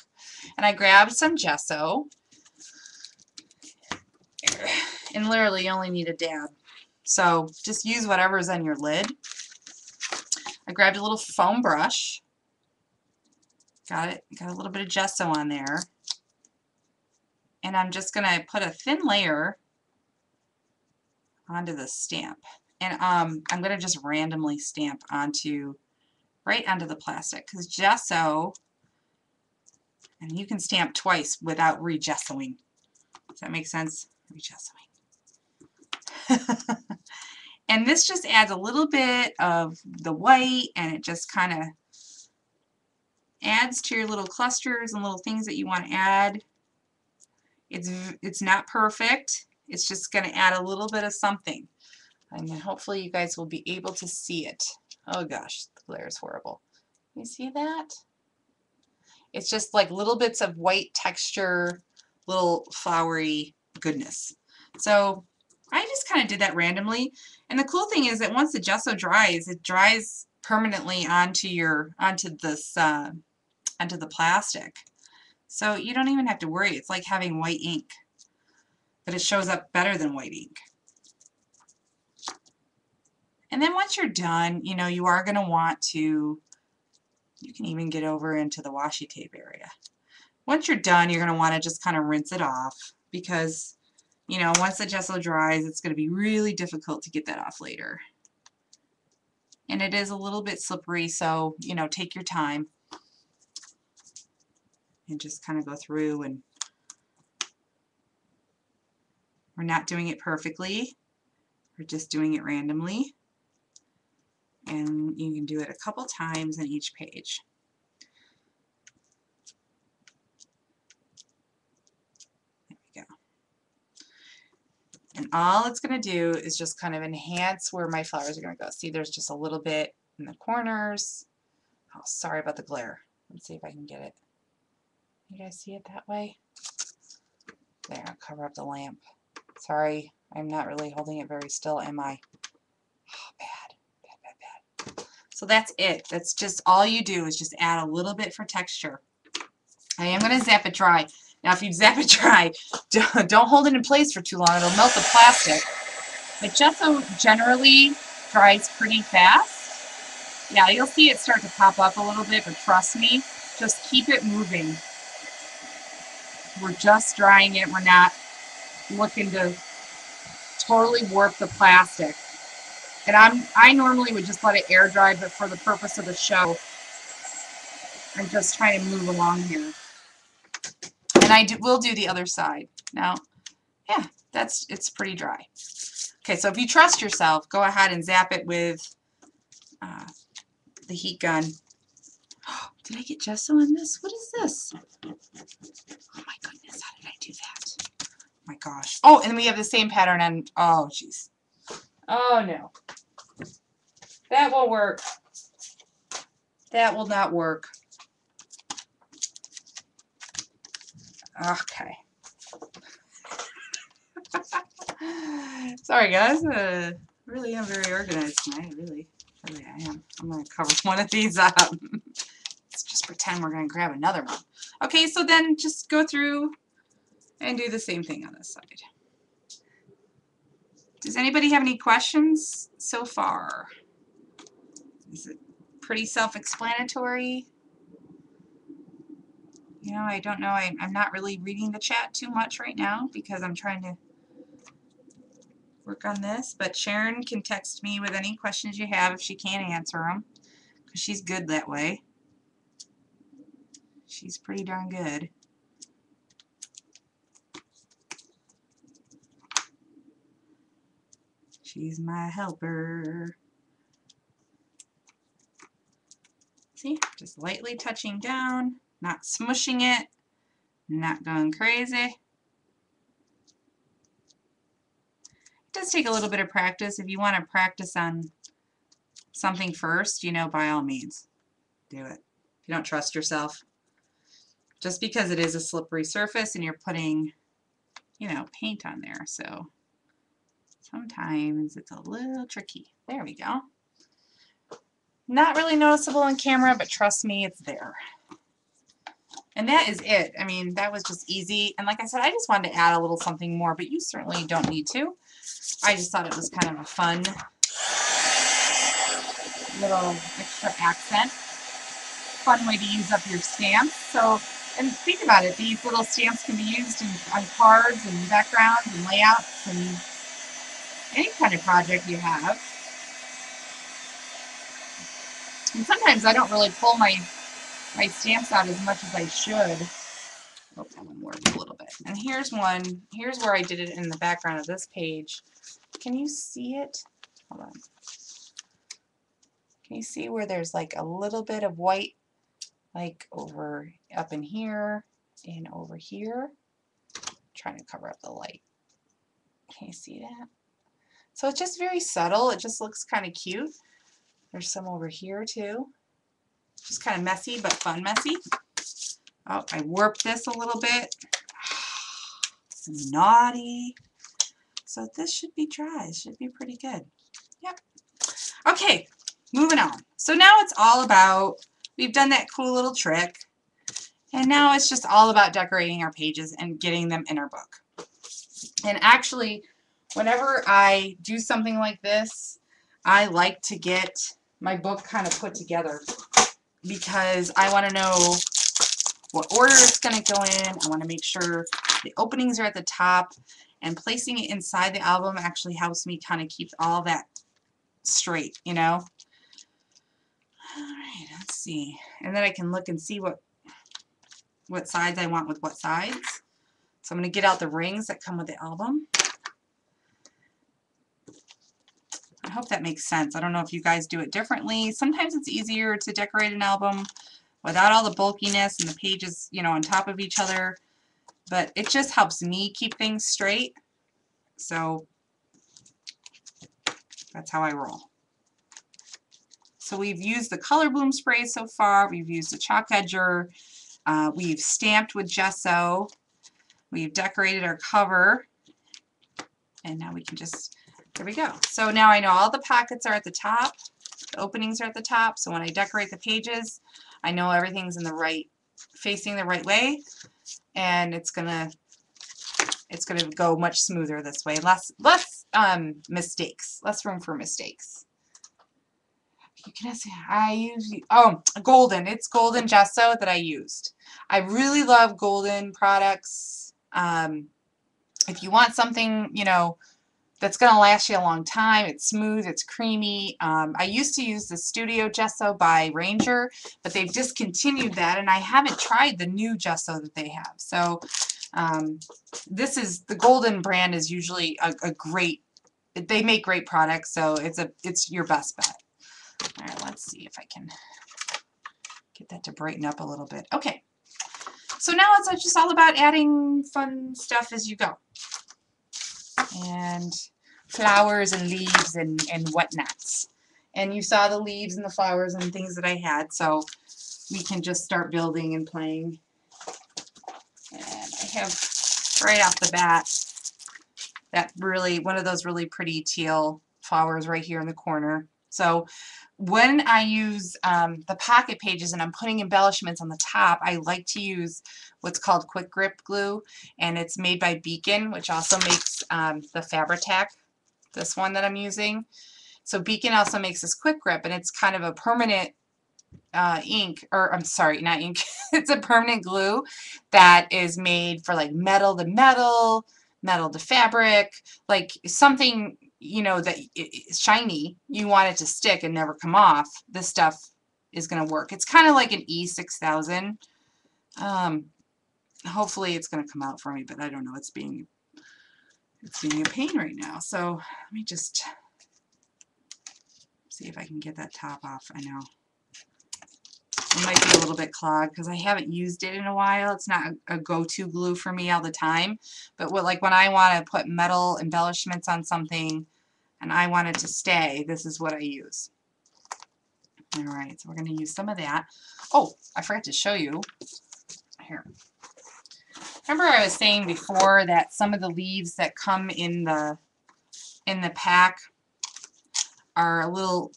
and I grabbed some gesso, and literally you only need a dab. So just use whatever's on your lid. I grabbed a little foam brush, got a little bit of gesso on there, and I'm just going to put a thin layer onto the stamp. And I'm going to just randomly stamp right onto the plastic, because gesso, and you can stamp twice without re-gessoing. Does that make sense? Re-gessoing. And this just adds a little bit of the white, and it just kind of adds to your little clusters and little things that you want to add. It's not perfect. It's just going to add a little bit of something. And then hopefully you guys will be able to see it. Oh gosh, the glare is horrible. You see that? It's just like little bits of white texture, little flowery goodness. So I just kind of did that randomly. And the cool thing is that once the gesso dries, it dries permanently onto the plastic. So you don't even have to worry. It's like having white ink, but it shows up better than white ink. And then once you're done, you know, you are going to want to, you can even get over into the washi tape area. Once you're done, you're going to want to just kind of rinse it off, because, you know, once the gesso dries, it's going to be really difficult to get that off later. And it is a little bit slippery, so, you know, take your time and just kind of go through. And we're not doing it perfectly. We're just doing it randomly. And you can do it a couple times in each page. There we go. And all it's going to do is just kind of enhance where my flowers are going to go. See, there's just a little bit in the corners. Oh, sorry about the glare. Let's see if I can get it. You guys see it that way? There, I'll cover up the lamp. Sorry, I'm not really holding it very still, am I? Oh, bad, bad, bad, bad. So that's it. That's just all you do is just add a little bit for texture. I am going to zap it dry. Now, if you zap it dry, don't hold it in place for too long. It'll melt the plastic. But gesso generally dries pretty fast. Yeah, you'll see it start to pop up a little bit, but trust me, just keep it moving. We're just drying it. We're not looking to totally warp the plastic. And I normally would just let it air dry, but for the purpose of the show, I'm just trying to move along here. And will do the other side. Now, yeah, it's pretty dry. Okay, so if you trust yourself, go ahead and zap it with the heat gun. Oh, did I get gesso in this? What is this? Oh my goodness, how did I do that? Oh my gosh. Oh, and then we have the same pattern on, oh jeez. Oh no. That will work. That will not work. Okay. Sorry guys, really am very organized tonight. Really I am. I'm going to cover one of these up. Let's just pretend we're going to grab another one. Okay, so then just go through and do the same thing on this side. Does anybody have any questions so far? Is it pretty self-explanatory? You know, I don't know. I'm not really reading the chat too much right now because I'm trying to work on this. But Sharon can text me with any questions you have if she can't answer them, because she's good that way. She's pretty darn good. She's my helper. See, just lightly touching down, not smushing it, not going crazy. It does take a little bit of practice. If you want to practice on something first, you know, by all means, do it. If you don't trust yourself, just because it is a slippery surface and you're putting, you know, paint on there, so sometimes it's a little tricky. There we go. Not really noticeable on camera, but trust me, it's there. And that is it. I mean, that was just easy. And like I said, I just wanted to add a little something more, but you certainly don't need to. I just thought it was kind of a fun little extra accent. Fun way to use up your stamps. So, and think about it, these little stamps can be used on cards and backgrounds and layouts and any kind of project you have. And sometimes I don't really pull my stamps out as much as I should. Oh, that one worked a little bit. And here's one. Here's where I did it in the background of this page. Can you see it? Hold on. Can you see where there's like a little bit of white, like over up in here and over here? I'm trying to cover up the light. Can you see that? So it's just very subtle. It just looks kind of cute. There's some over here too. Just kind of messy, but fun messy. Oh, I warped this a little bit. It's naughty. So this should be dry. It should be pretty good. Yep. Okay, moving on. So now it's all about, we've done that cool little trick. And now it's just all about decorating our pages and getting them in our book. And actually, whenever I do something like this, I like to get my book kind of put together because I want to know what order it's going to go in. I want to make sure the openings are at the top, and placing it inside the album actually helps me kind of keep all that straight, you know. Alright, let's see. And then I can look and see what sides I want with what sides. So I'm going to get out the rings that come with the album. I hope that makes sense. I don't know if you guys do it differently. Sometimes it's easier to decorate an album without all the bulkiness and the pages, you know, on top of each other. But it just helps me keep things straight. So That's how I roll. So we've used the color bloom spray so far. We've used a chalk edger. We've stamped with gesso. We've decorated our cover. And now we can just, there we go. So now I know all the pockets are at the top. The openings are at the top. So when I decorate the pages, I know everything's in the right, facing the right way. And it's gonna go much smoother this way. Less mistakes. Less room for mistakes. You can see I use golden. It's golden gesso that I used. I really love golden products. If you want something, you know, that's going to last you a long time, it's smooth, it's creamy. I used to use the Studio Gesso by Ranger, but they've discontinued that, and I haven't tried the new gesso that they have. So this is, the Golden brand is usually a great, they make great products, so it's your best bet. All right, let's see if I can get that to brighten up a little bit. Okay, so now it's just all about adding fun stuff as you go. And flowers and leaves and whatnots. And you saw the leaves and the flowers and things that I had, so we can just start building and playing. And I have right off the bat that really, one of those really pretty teal flowers right here in the corner. So when I use the pocket pages and I'm putting embellishments on the top, I like to use what's called quick grip glue, and it's made by Beacon, which also makes the Fabri-Tac, this one that I'm using. So Beacon also makes this quick grip, and it's kind of a permanent ink, or I'm sorry, not ink, it's a permanent glue that is made for like metal to metal, metal to fabric, like something, you know, that is shiny, you want it to stick and never come off. This stuff is going to work. It's kind of like an E6000. Hopefully it's going to come out for me, but I don't know. It's being a pain right now. So let me just see if I can get that top off. I know it might be a little bit clogged because I haven't used it in a while. It's not a go-to glue for me all the time, but like when I want to put metal embellishments on something and I want it to stay, this is what I use. All right, so we're going to use some of that. Oh, I forgot to show you. Here. Remember I was saying before that some of the leaves that come in the pack are a little,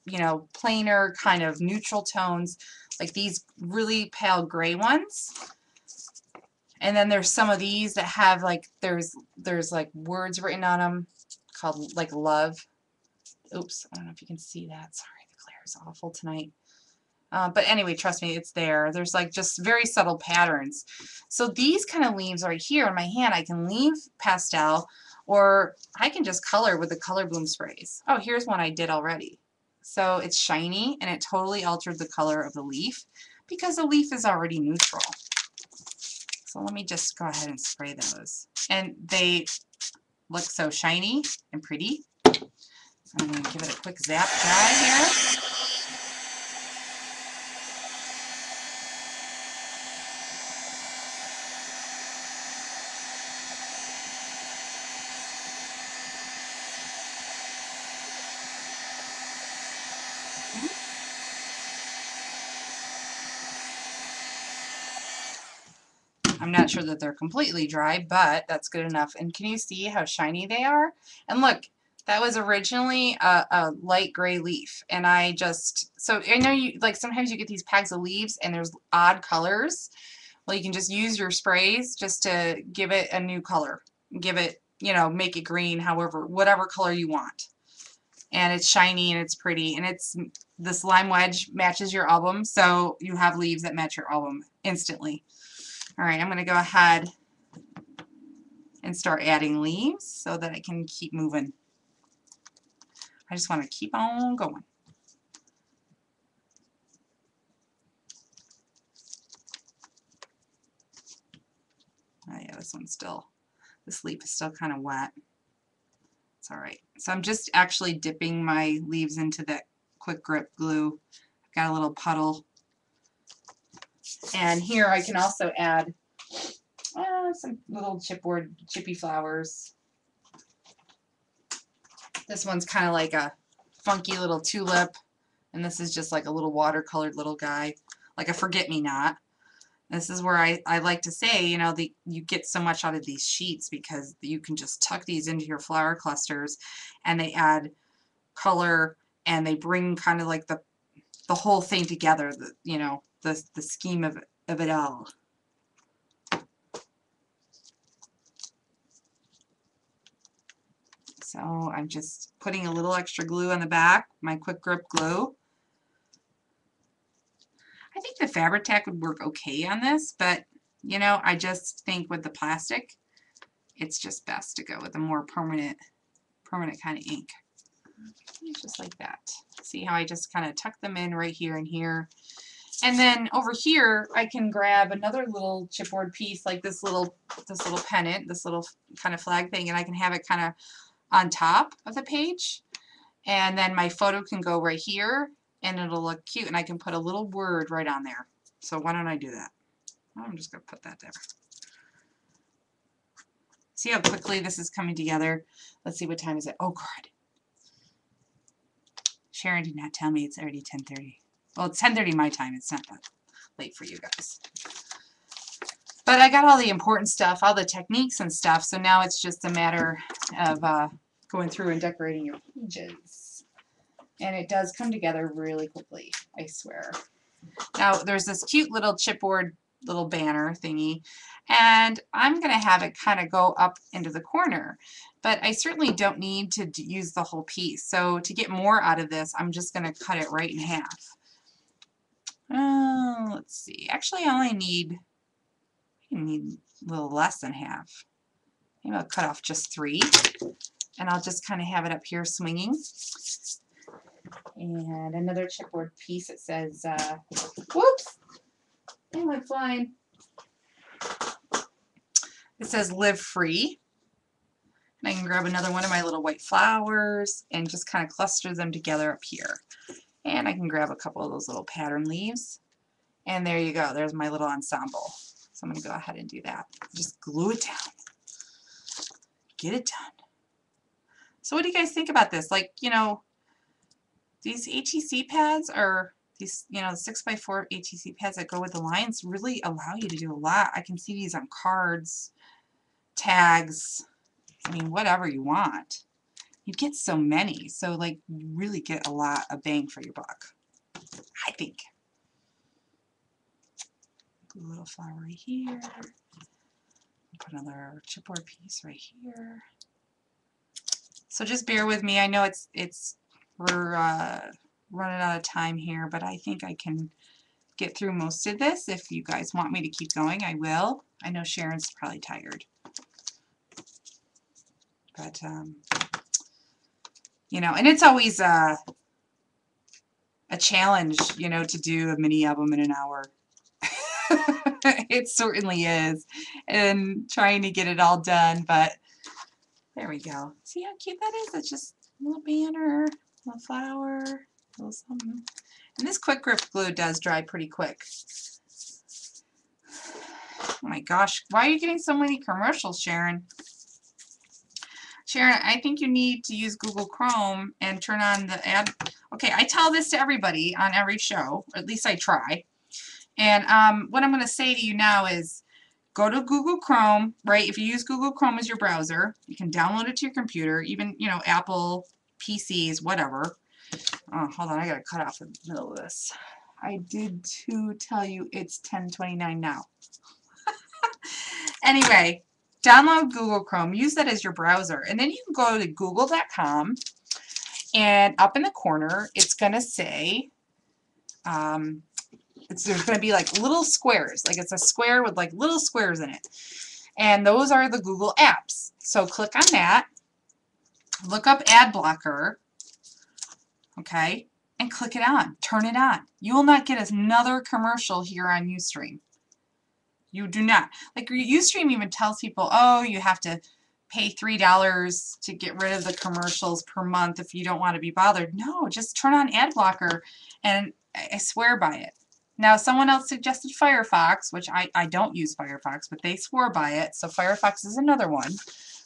you know, plainer, kind of neutral tones, like these really pale gray ones. And then there's some of these that have like, there's like words written on them called like love. Oops, I don't know if you can see that. Sorry, the glare is awful tonight. But anyway, trust me, it's there. There's like just very subtle patterns. So these kind of leaves right here in my hand, I can leave pastel, or I can just color with the color bloom sprays. Oh, here's one I did already. So it's shiny, and it totally altered the color of the leaf because the leaf is already neutral. So let me just go ahead and spray those. And they look so shiny and pretty. I'm going to give it a quick zap dry here. I'm not sure that they're completely dry, but that's good enough. And can you see how shiny they are? And look, that was originally a light gray leaf, and I just, so I know you, like sometimes you get these packs of leaves and there's odd colors. Well, you can just use your sprays just to give it a new color. Give it, you know, make it green, however, whatever color you want. And it's shiny and it's pretty, and it's, this lime wedge matches your album, so you have leaves that match your album instantly. All right, I'm going to go ahead and start adding leaves so that I can keep moving. I just want to keep on going. Oh yeah, this one's still, this leaf is still kind of wet. It's all right. So I'm just actually dipping my leaves into that quick grip glue. I've got a little puddle. And here I can also add some little chippy flowers. This one's kind of like a funky little tulip, and this is just like a little watercolored little guy, like a forget-me-not. This is where I like to say, you know, you get so much out of these sheets because you can just tuck these into your flower clusters, and they add color, and they bring kind of like the whole thing together, you know, the scheme of it all. So I'm just putting a little extra glue on the back, my quick grip glue. I think the Fabri-Tac would work okay on this, but you know, I just think with the plastic, it's just best to go with a more permanent kind of ink. Just like that. See how I just kind of tuck them in right here and here. And then over here, I can grab another little chipboard piece like this little pennant, this little kind of flag thing, and I can have it kind of on top of the page. And then my photo can go right here, and it'll look cute, and I can put a little word right on there. So why don't I do that? I'm just going to put that there. See how quickly this is coming together? Let's see, what time is it? Oh, God. Sharon did not tell me it's already 10:30. Well, it's 10:30 my time. It's not that late for you guys. But I got all the important stuff, all the techniques and stuff, so now it's just a matter of going through and decorating your pages. And it does come together really quickly, I swear. Now, there's this cute little chipboard little banner thingy, and I'm going to have it kind of go up into the corner. But I certainly don't need to use the whole piece. So to get more out of this, I'm just going to cut it right in half. Let's see. Actually, I only need a little less than half. Maybe I'll cut off just 3. And I'll just kind of have it up here swinging. And another chipboard piece. It says, whoops! I went flying. It says live free. And I can grab another one of my little white flowers and just kind of cluster them together up here. And I can grab a couple of those little pattern leaves. And there you go. There's my little ensemble. So I'm going to go ahead and do that. Just glue it down. Get it done. So what do you guys think about this? Like, you know, these HEC pads are these, you know, the 6x4 HEC pads that go with the lines really allow you to do a lot. I can see these on cards, tags, I mean, whatever you want. You get so many, so like you really get a lot of bang for your buck, I think. Put a little flower right here. Put another chipboard piece right here. So just bear with me. I know we're running out of time here, but I think I can get through most of this. If you guys want me to keep going, I will. I know Sharon's probably tired. But, you know, and it's always a challenge, you know, to do a mini album in an hour. It certainly is. And trying to get it all done, but there we go. See how cute that is? It's just a little banner, a little flower, a little something. And this quick grip glue does dry pretty quick. Oh my gosh, why are you getting so many commercials, Sharon? Sharon, I think you need to use Google Chrome and turn on the ad. Okay, I tell this to everybody on every show, or at least I try. And what I'm going to say to you now is go to Google Chrome, right? If you use Google Chrome as your browser, you can download it to your computer, even, you know, Apple, PCs, whatever. Oh, hold on, I got to cut off the middle of this. I did to tell you it's 10:29 now. Anyway, download Google Chrome, use that as your browser, and then you can go to google.com, and up in the corner, it's going to say, there's going to be like little squares, like it's a square with like little squares in it, and those are the Google apps. So click on that, look up ad blocker, okay, and click it on, turn it on. You will not get another commercial here on Ustream. You do not. Like Ustream even tells people, oh, you have to pay $3 to get rid of the commercials per month if you don't want to be bothered. No, just turn on ad blocker, and I swear by it. Now, someone else suggested Firefox, which I don't use Firefox, but they swore by it, so Firefox is another one.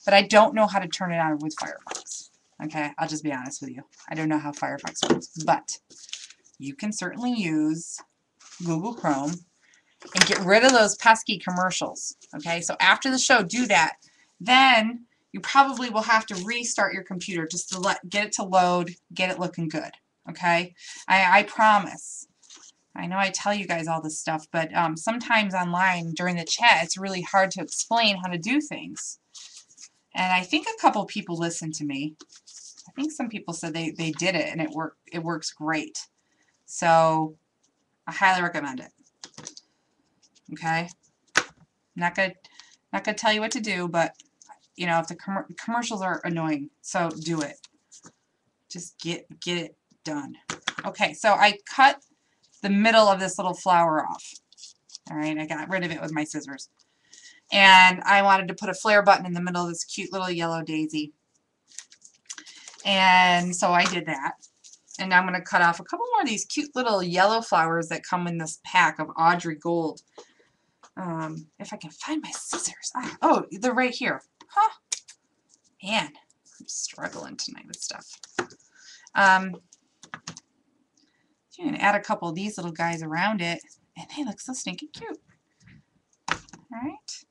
But I don't know how to turn it on with Firefox. Okay, I'll just be honest with you. I don't know how Firefox works, but you can certainly use Google Chrome and get rid of those pesky commercials. Okay, so after the show, do that. Then you probably will have to restart your computer just to get it to load, get it looking good. Okay, I promise. I know I tell you guys all this stuff, but sometimes online during the chat, it's really hard to explain how to do things. And I think a couple people listened to me. I think some people said they did it and it works great. So I highly recommend it. Okay? Not gonna tell you what to do, but you know, if the commercials are annoying, so do it. Just get it done. Okay, so I cut the middle of this little flower off. All right, I got rid of it with my scissors. And I wanted to put a flare button in the middle of this cute little yellow daisy. And so I did that. And now I'm going to cut off a couple more of these cute little yellow flowers that come in this pack of Audrey Gold. If I can find my scissors. Oh, they're right here. Huh. Man, I'm struggling tonight with stuff. You can add a couple of these little guys around it, and they look so stinky cute. All right.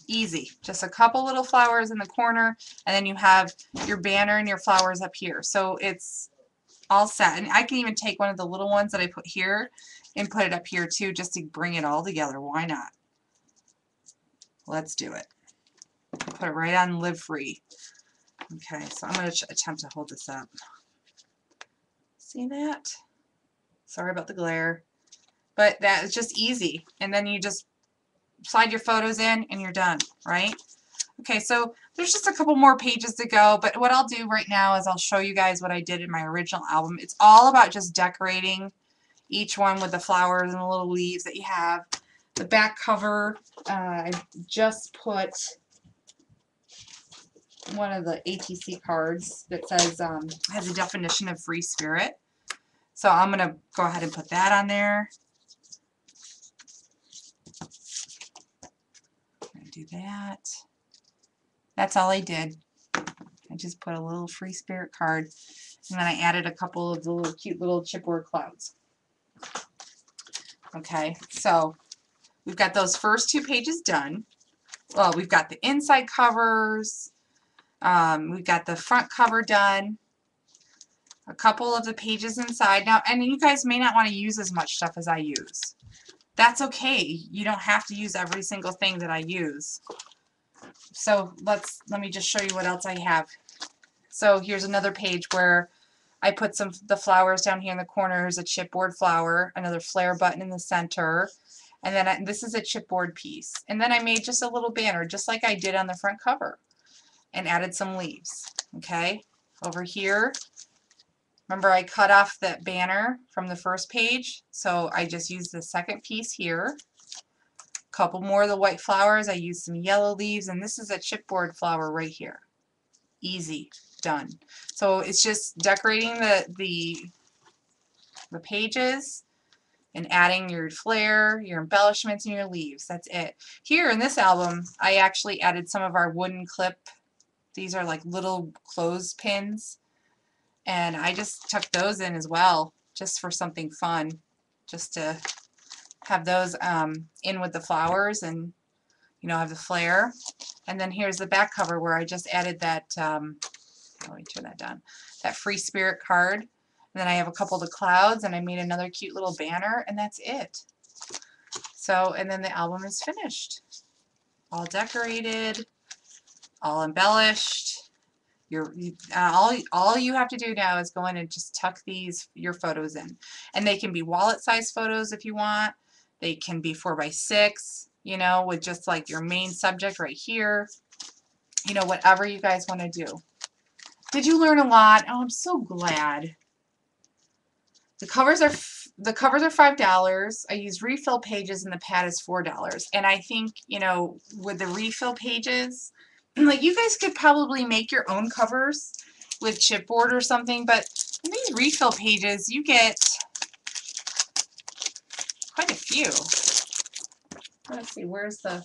Easy. Just a couple little flowers in the corner, and then you have your banner and your flowers up here. So it's all set. And I can even take one of the little ones that I put here and put it up here too, just to bring it all together. Why not? Let's do it. Put it right on Live Free. Okay, so I'm going to attempt to hold this up. See that? Sorry about the glare. But that is just easy. And then you just slide your photos in and you're done, right? Okay, so there's just a couple more pages to go, but what I'll do right now is I'll show you guys what I did in my original album. It's all about just decorating each one with the flowers and the little leaves that you have. The back cover, I just put one of the ATC cards that says, has a definition of free spirit. So I'm going to go ahead and put that on there. Do that. That's all I did. I just put a little free spirit card, and then I added a couple of the little cute little chipboard clouds. Okay, so we've got those first two pages done. Well, we've got the inside covers. We've got the front cover done. A couple of the pages inside. Now, and you guys may not want to use as much stuff as I use. That's okay. You don't have to use every single thing that I use. So let me just show you what else I have. So here's another page where I put the flowers down here in the corners, a chipboard flower, another flare button in the center, and then this is a chipboard piece. And then I made just a little banner, just like I did on the front cover, and added some leaves. Okay, over here. Remember, I cut off that banner from the first page, so I just used the second piece here. A couple more of the white flowers. I used some yellow leaves, and this is a chipboard flower right here. Easy, done. So it's just decorating the pages and adding your flare, your embellishments, and your leaves. That's it. Here in this album, I actually added some of our wooden clip. These are like little clothespins. And I just tucked those in as well, just for something fun, just to have those in with the flowers and, you know, have the flare. And then here's the back cover where I just added that, let me turn that down, that free spirit card. And then I have a couple of the clouds, and I made another cute little banner, and that's it. So, and then the album is finished. All decorated, all embellished. All you have to do now is go in and just tuck your photos in, and they can be wallet size photos if you want. They can be 4x6, you know, with just like your main subject right here. You know, whatever you guys want to do. Did you learn a lot? Oh, I'm so glad. The covers are $5. I use refill pages, and the pad is $4. And I think, you know, with the refill pages, like, you guys could probably make your own covers with chipboard or something, but in these refill pages, you get quite a few. Let's see, where's the...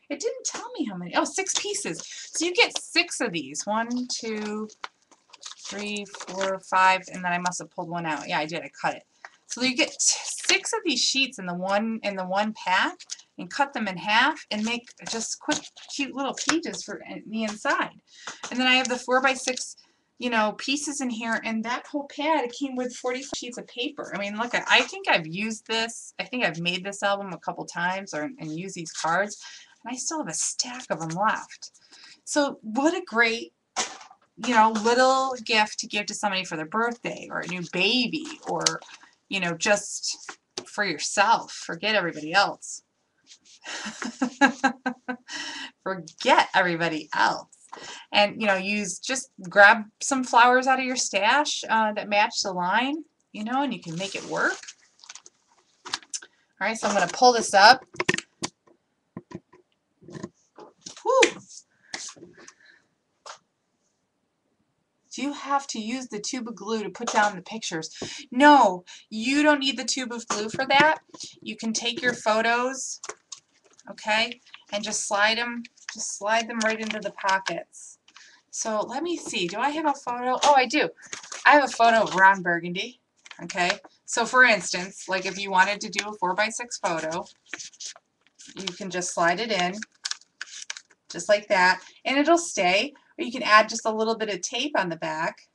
It didn't tell me how many. Oh, 6 pieces. So you get 6 of these. 1, 2, 3, 4, 5, and then I must have pulled one out. Yeah, I did. I cut it. So you get 6 of these sheets in the one pack, and cut them in half and make just quick, cute little pages for the inside. And then I have the 4x6, you know, pieces in here, and that whole pad, it came with 44 sheets of paper. I mean, look, I think I've used this. I think I've made this album a couple times and used these cards, and I still have a stack of them left. So what a great, you know, little gift to give to somebody for their birthday or a new baby, or, you know, just for yourself. Forget everybody else. Forget everybody else. And, you know, just grab some flowers out of your stash that match the line, you know, and you can make it work. All right, so I'm going to pull this up. Whew. Do you have to use the tube of glue to put down the pictures? No, you don't need the tube of glue for that. You can take your photos, okay, and just slide them right into the pockets. So let me see, do I have a photo? Oh, I do. I have a photo of Ron Burgundy, okay? So for instance, like if you wanted to do a 4x6 photo, you can just slide it in, just like that, and it'll stay. Or you can add just a little bit of tape on the back.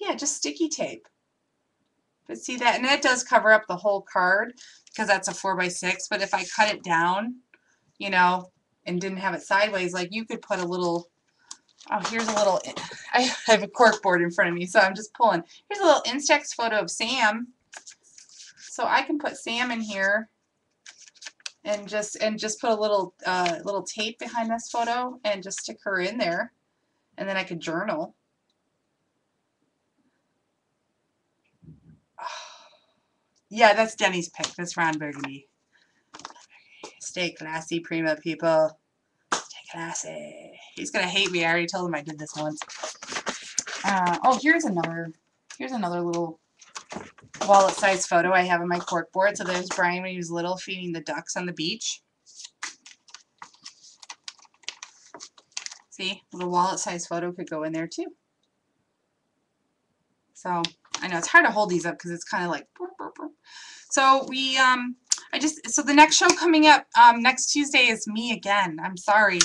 Yeah, just sticky tape. But see that, and that does cover up the whole card because that's a 4x6, but if I cut it down, you know, and didn't have it sideways, like you could put a little, oh, here's a little, I have a cork board in front of me, so I'm just pulling. Here's a little Instax photo of Sam. So I can put Sam in here and just put a little little tape behind this photo and just stick her in there, and then I could journal. Yeah, that's Denny's pick. That's Ron Burgundy. Stay classy, Prima people. Stay classy. He's gonna hate me. I already told him I did this once. Oh, here's another little wallet-sized photo I have on my cork board. So there's Brian when he was little, feeding the ducks on the beach. See, little wallet-sized photo could go in there too. So I know it's hard to hold these up because it's kind of like. So we, so the next show coming up next Tuesday is me again. I'm sorry.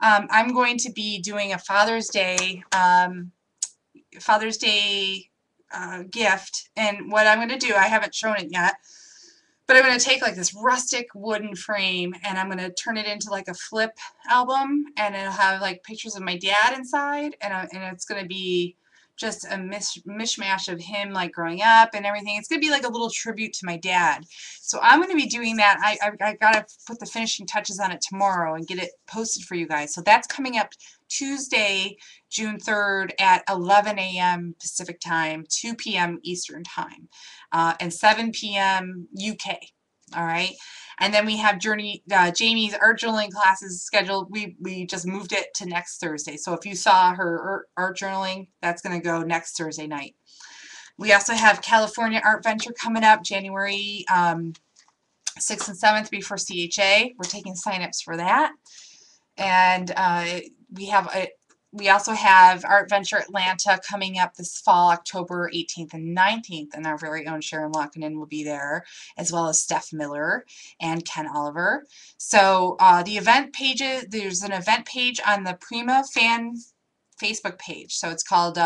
I'm going to be doing a Father's Day gift, and what I'm going to do, I haven't shown it yet, but I'm going to take like this rustic wooden frame and I'm going to turn it into like a flip album, and it'll have like pictures of my dad inside, and it's going to be just a mishmash of him like growing up and everything. It's going to be like a little tribute to my dad. So I'm going to be doing that. I got to put the finishing touches on it tomorrow and get it posted for you guys. So that's coming up Tuesday, June 3rd at 11 a.m. Pacific time, 2 p.m. Eastern time, and 7 p.m. UK. All right. And then we have Jamie's art journaling classes scheduled. We just moved it to next Thursday. So if you saw her art journaling, that's going to go next Thursday night. We also have California Art Venture coming up January 6th and 7th before CHA. We're taking signups for that. And we also have Art Venture Atlanta coming up this fall, October 18th and 19th, and our very own Sharon Lockinen will be there, as well as Steph Miller and Ken Oliver. So the event pages, there's an event page on the Prima fan Facebook page. So it's called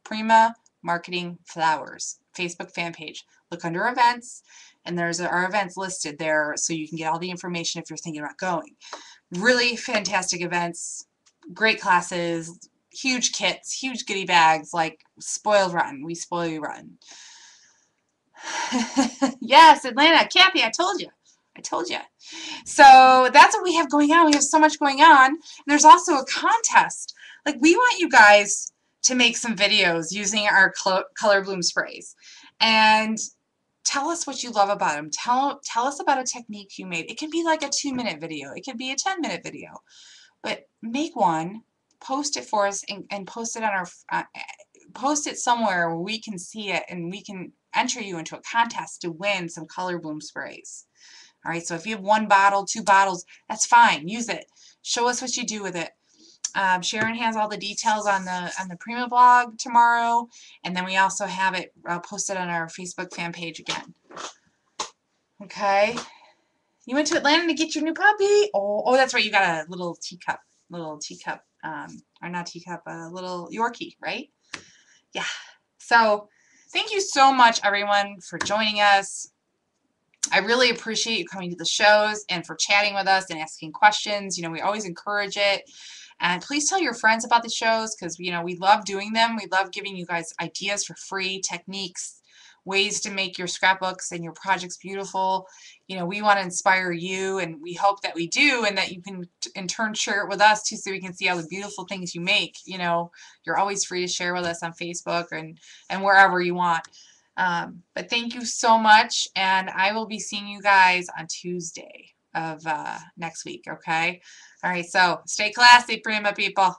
Prima Marketing Flowers Facebook fan page. Look under events, and there's our events listed there, so you can get all the information if you're thinking about going. Really fantastic events. Great classes, huge kits, huge goodie bags, like spoiled rotten. We spoil you rotten. Yes, Atlanta. Kathy, I told you. I told you. So that's what we have going on. We have so much going on. And there's also a contest. Like, we want you guys to make some videos using our color bloom sprays. And tell us what you love about them. Tell us about a technique you made. It can be like a 2-minute video. It could be a 10-minute video. But make one, post it for us, and post it on our post it somewhere where we can see it, and we can enter you into a contest to win some color bloom sprays. All right, so if you have 1 bottle, 2 bottles, that's fine. Use it. Show us what you do with it. Sharon has all the details on the Prima blog tomorrow, and then we also have it posted on our Facebook fan page again. Okay. You went to Atlanta to get your new puppy? Oh, that's right. You got a little teacup, or not teacup, a little Yorkie, right? Yeah. So thank you so much, everyone, for joining us. I really appreciate you coming to the shows and for chatting with us and asking questions. You know, we always encourage it. And please tell your friends about the shows because, you know, we love doing them. We love giving you guys ideas for free, techniques, ways to make your scrapbooks and your projects beautiful. You know, we want to inspire you, and we hope that we do, and that you can in turn share it with us too, so we can see all the beautiful things you make. You know, you're always free to share with us on Facebook and wherever you want. But thank you so much, and I will be seeing you guys on Tuesday of next week, okay? All right, so stay classy, Prima people.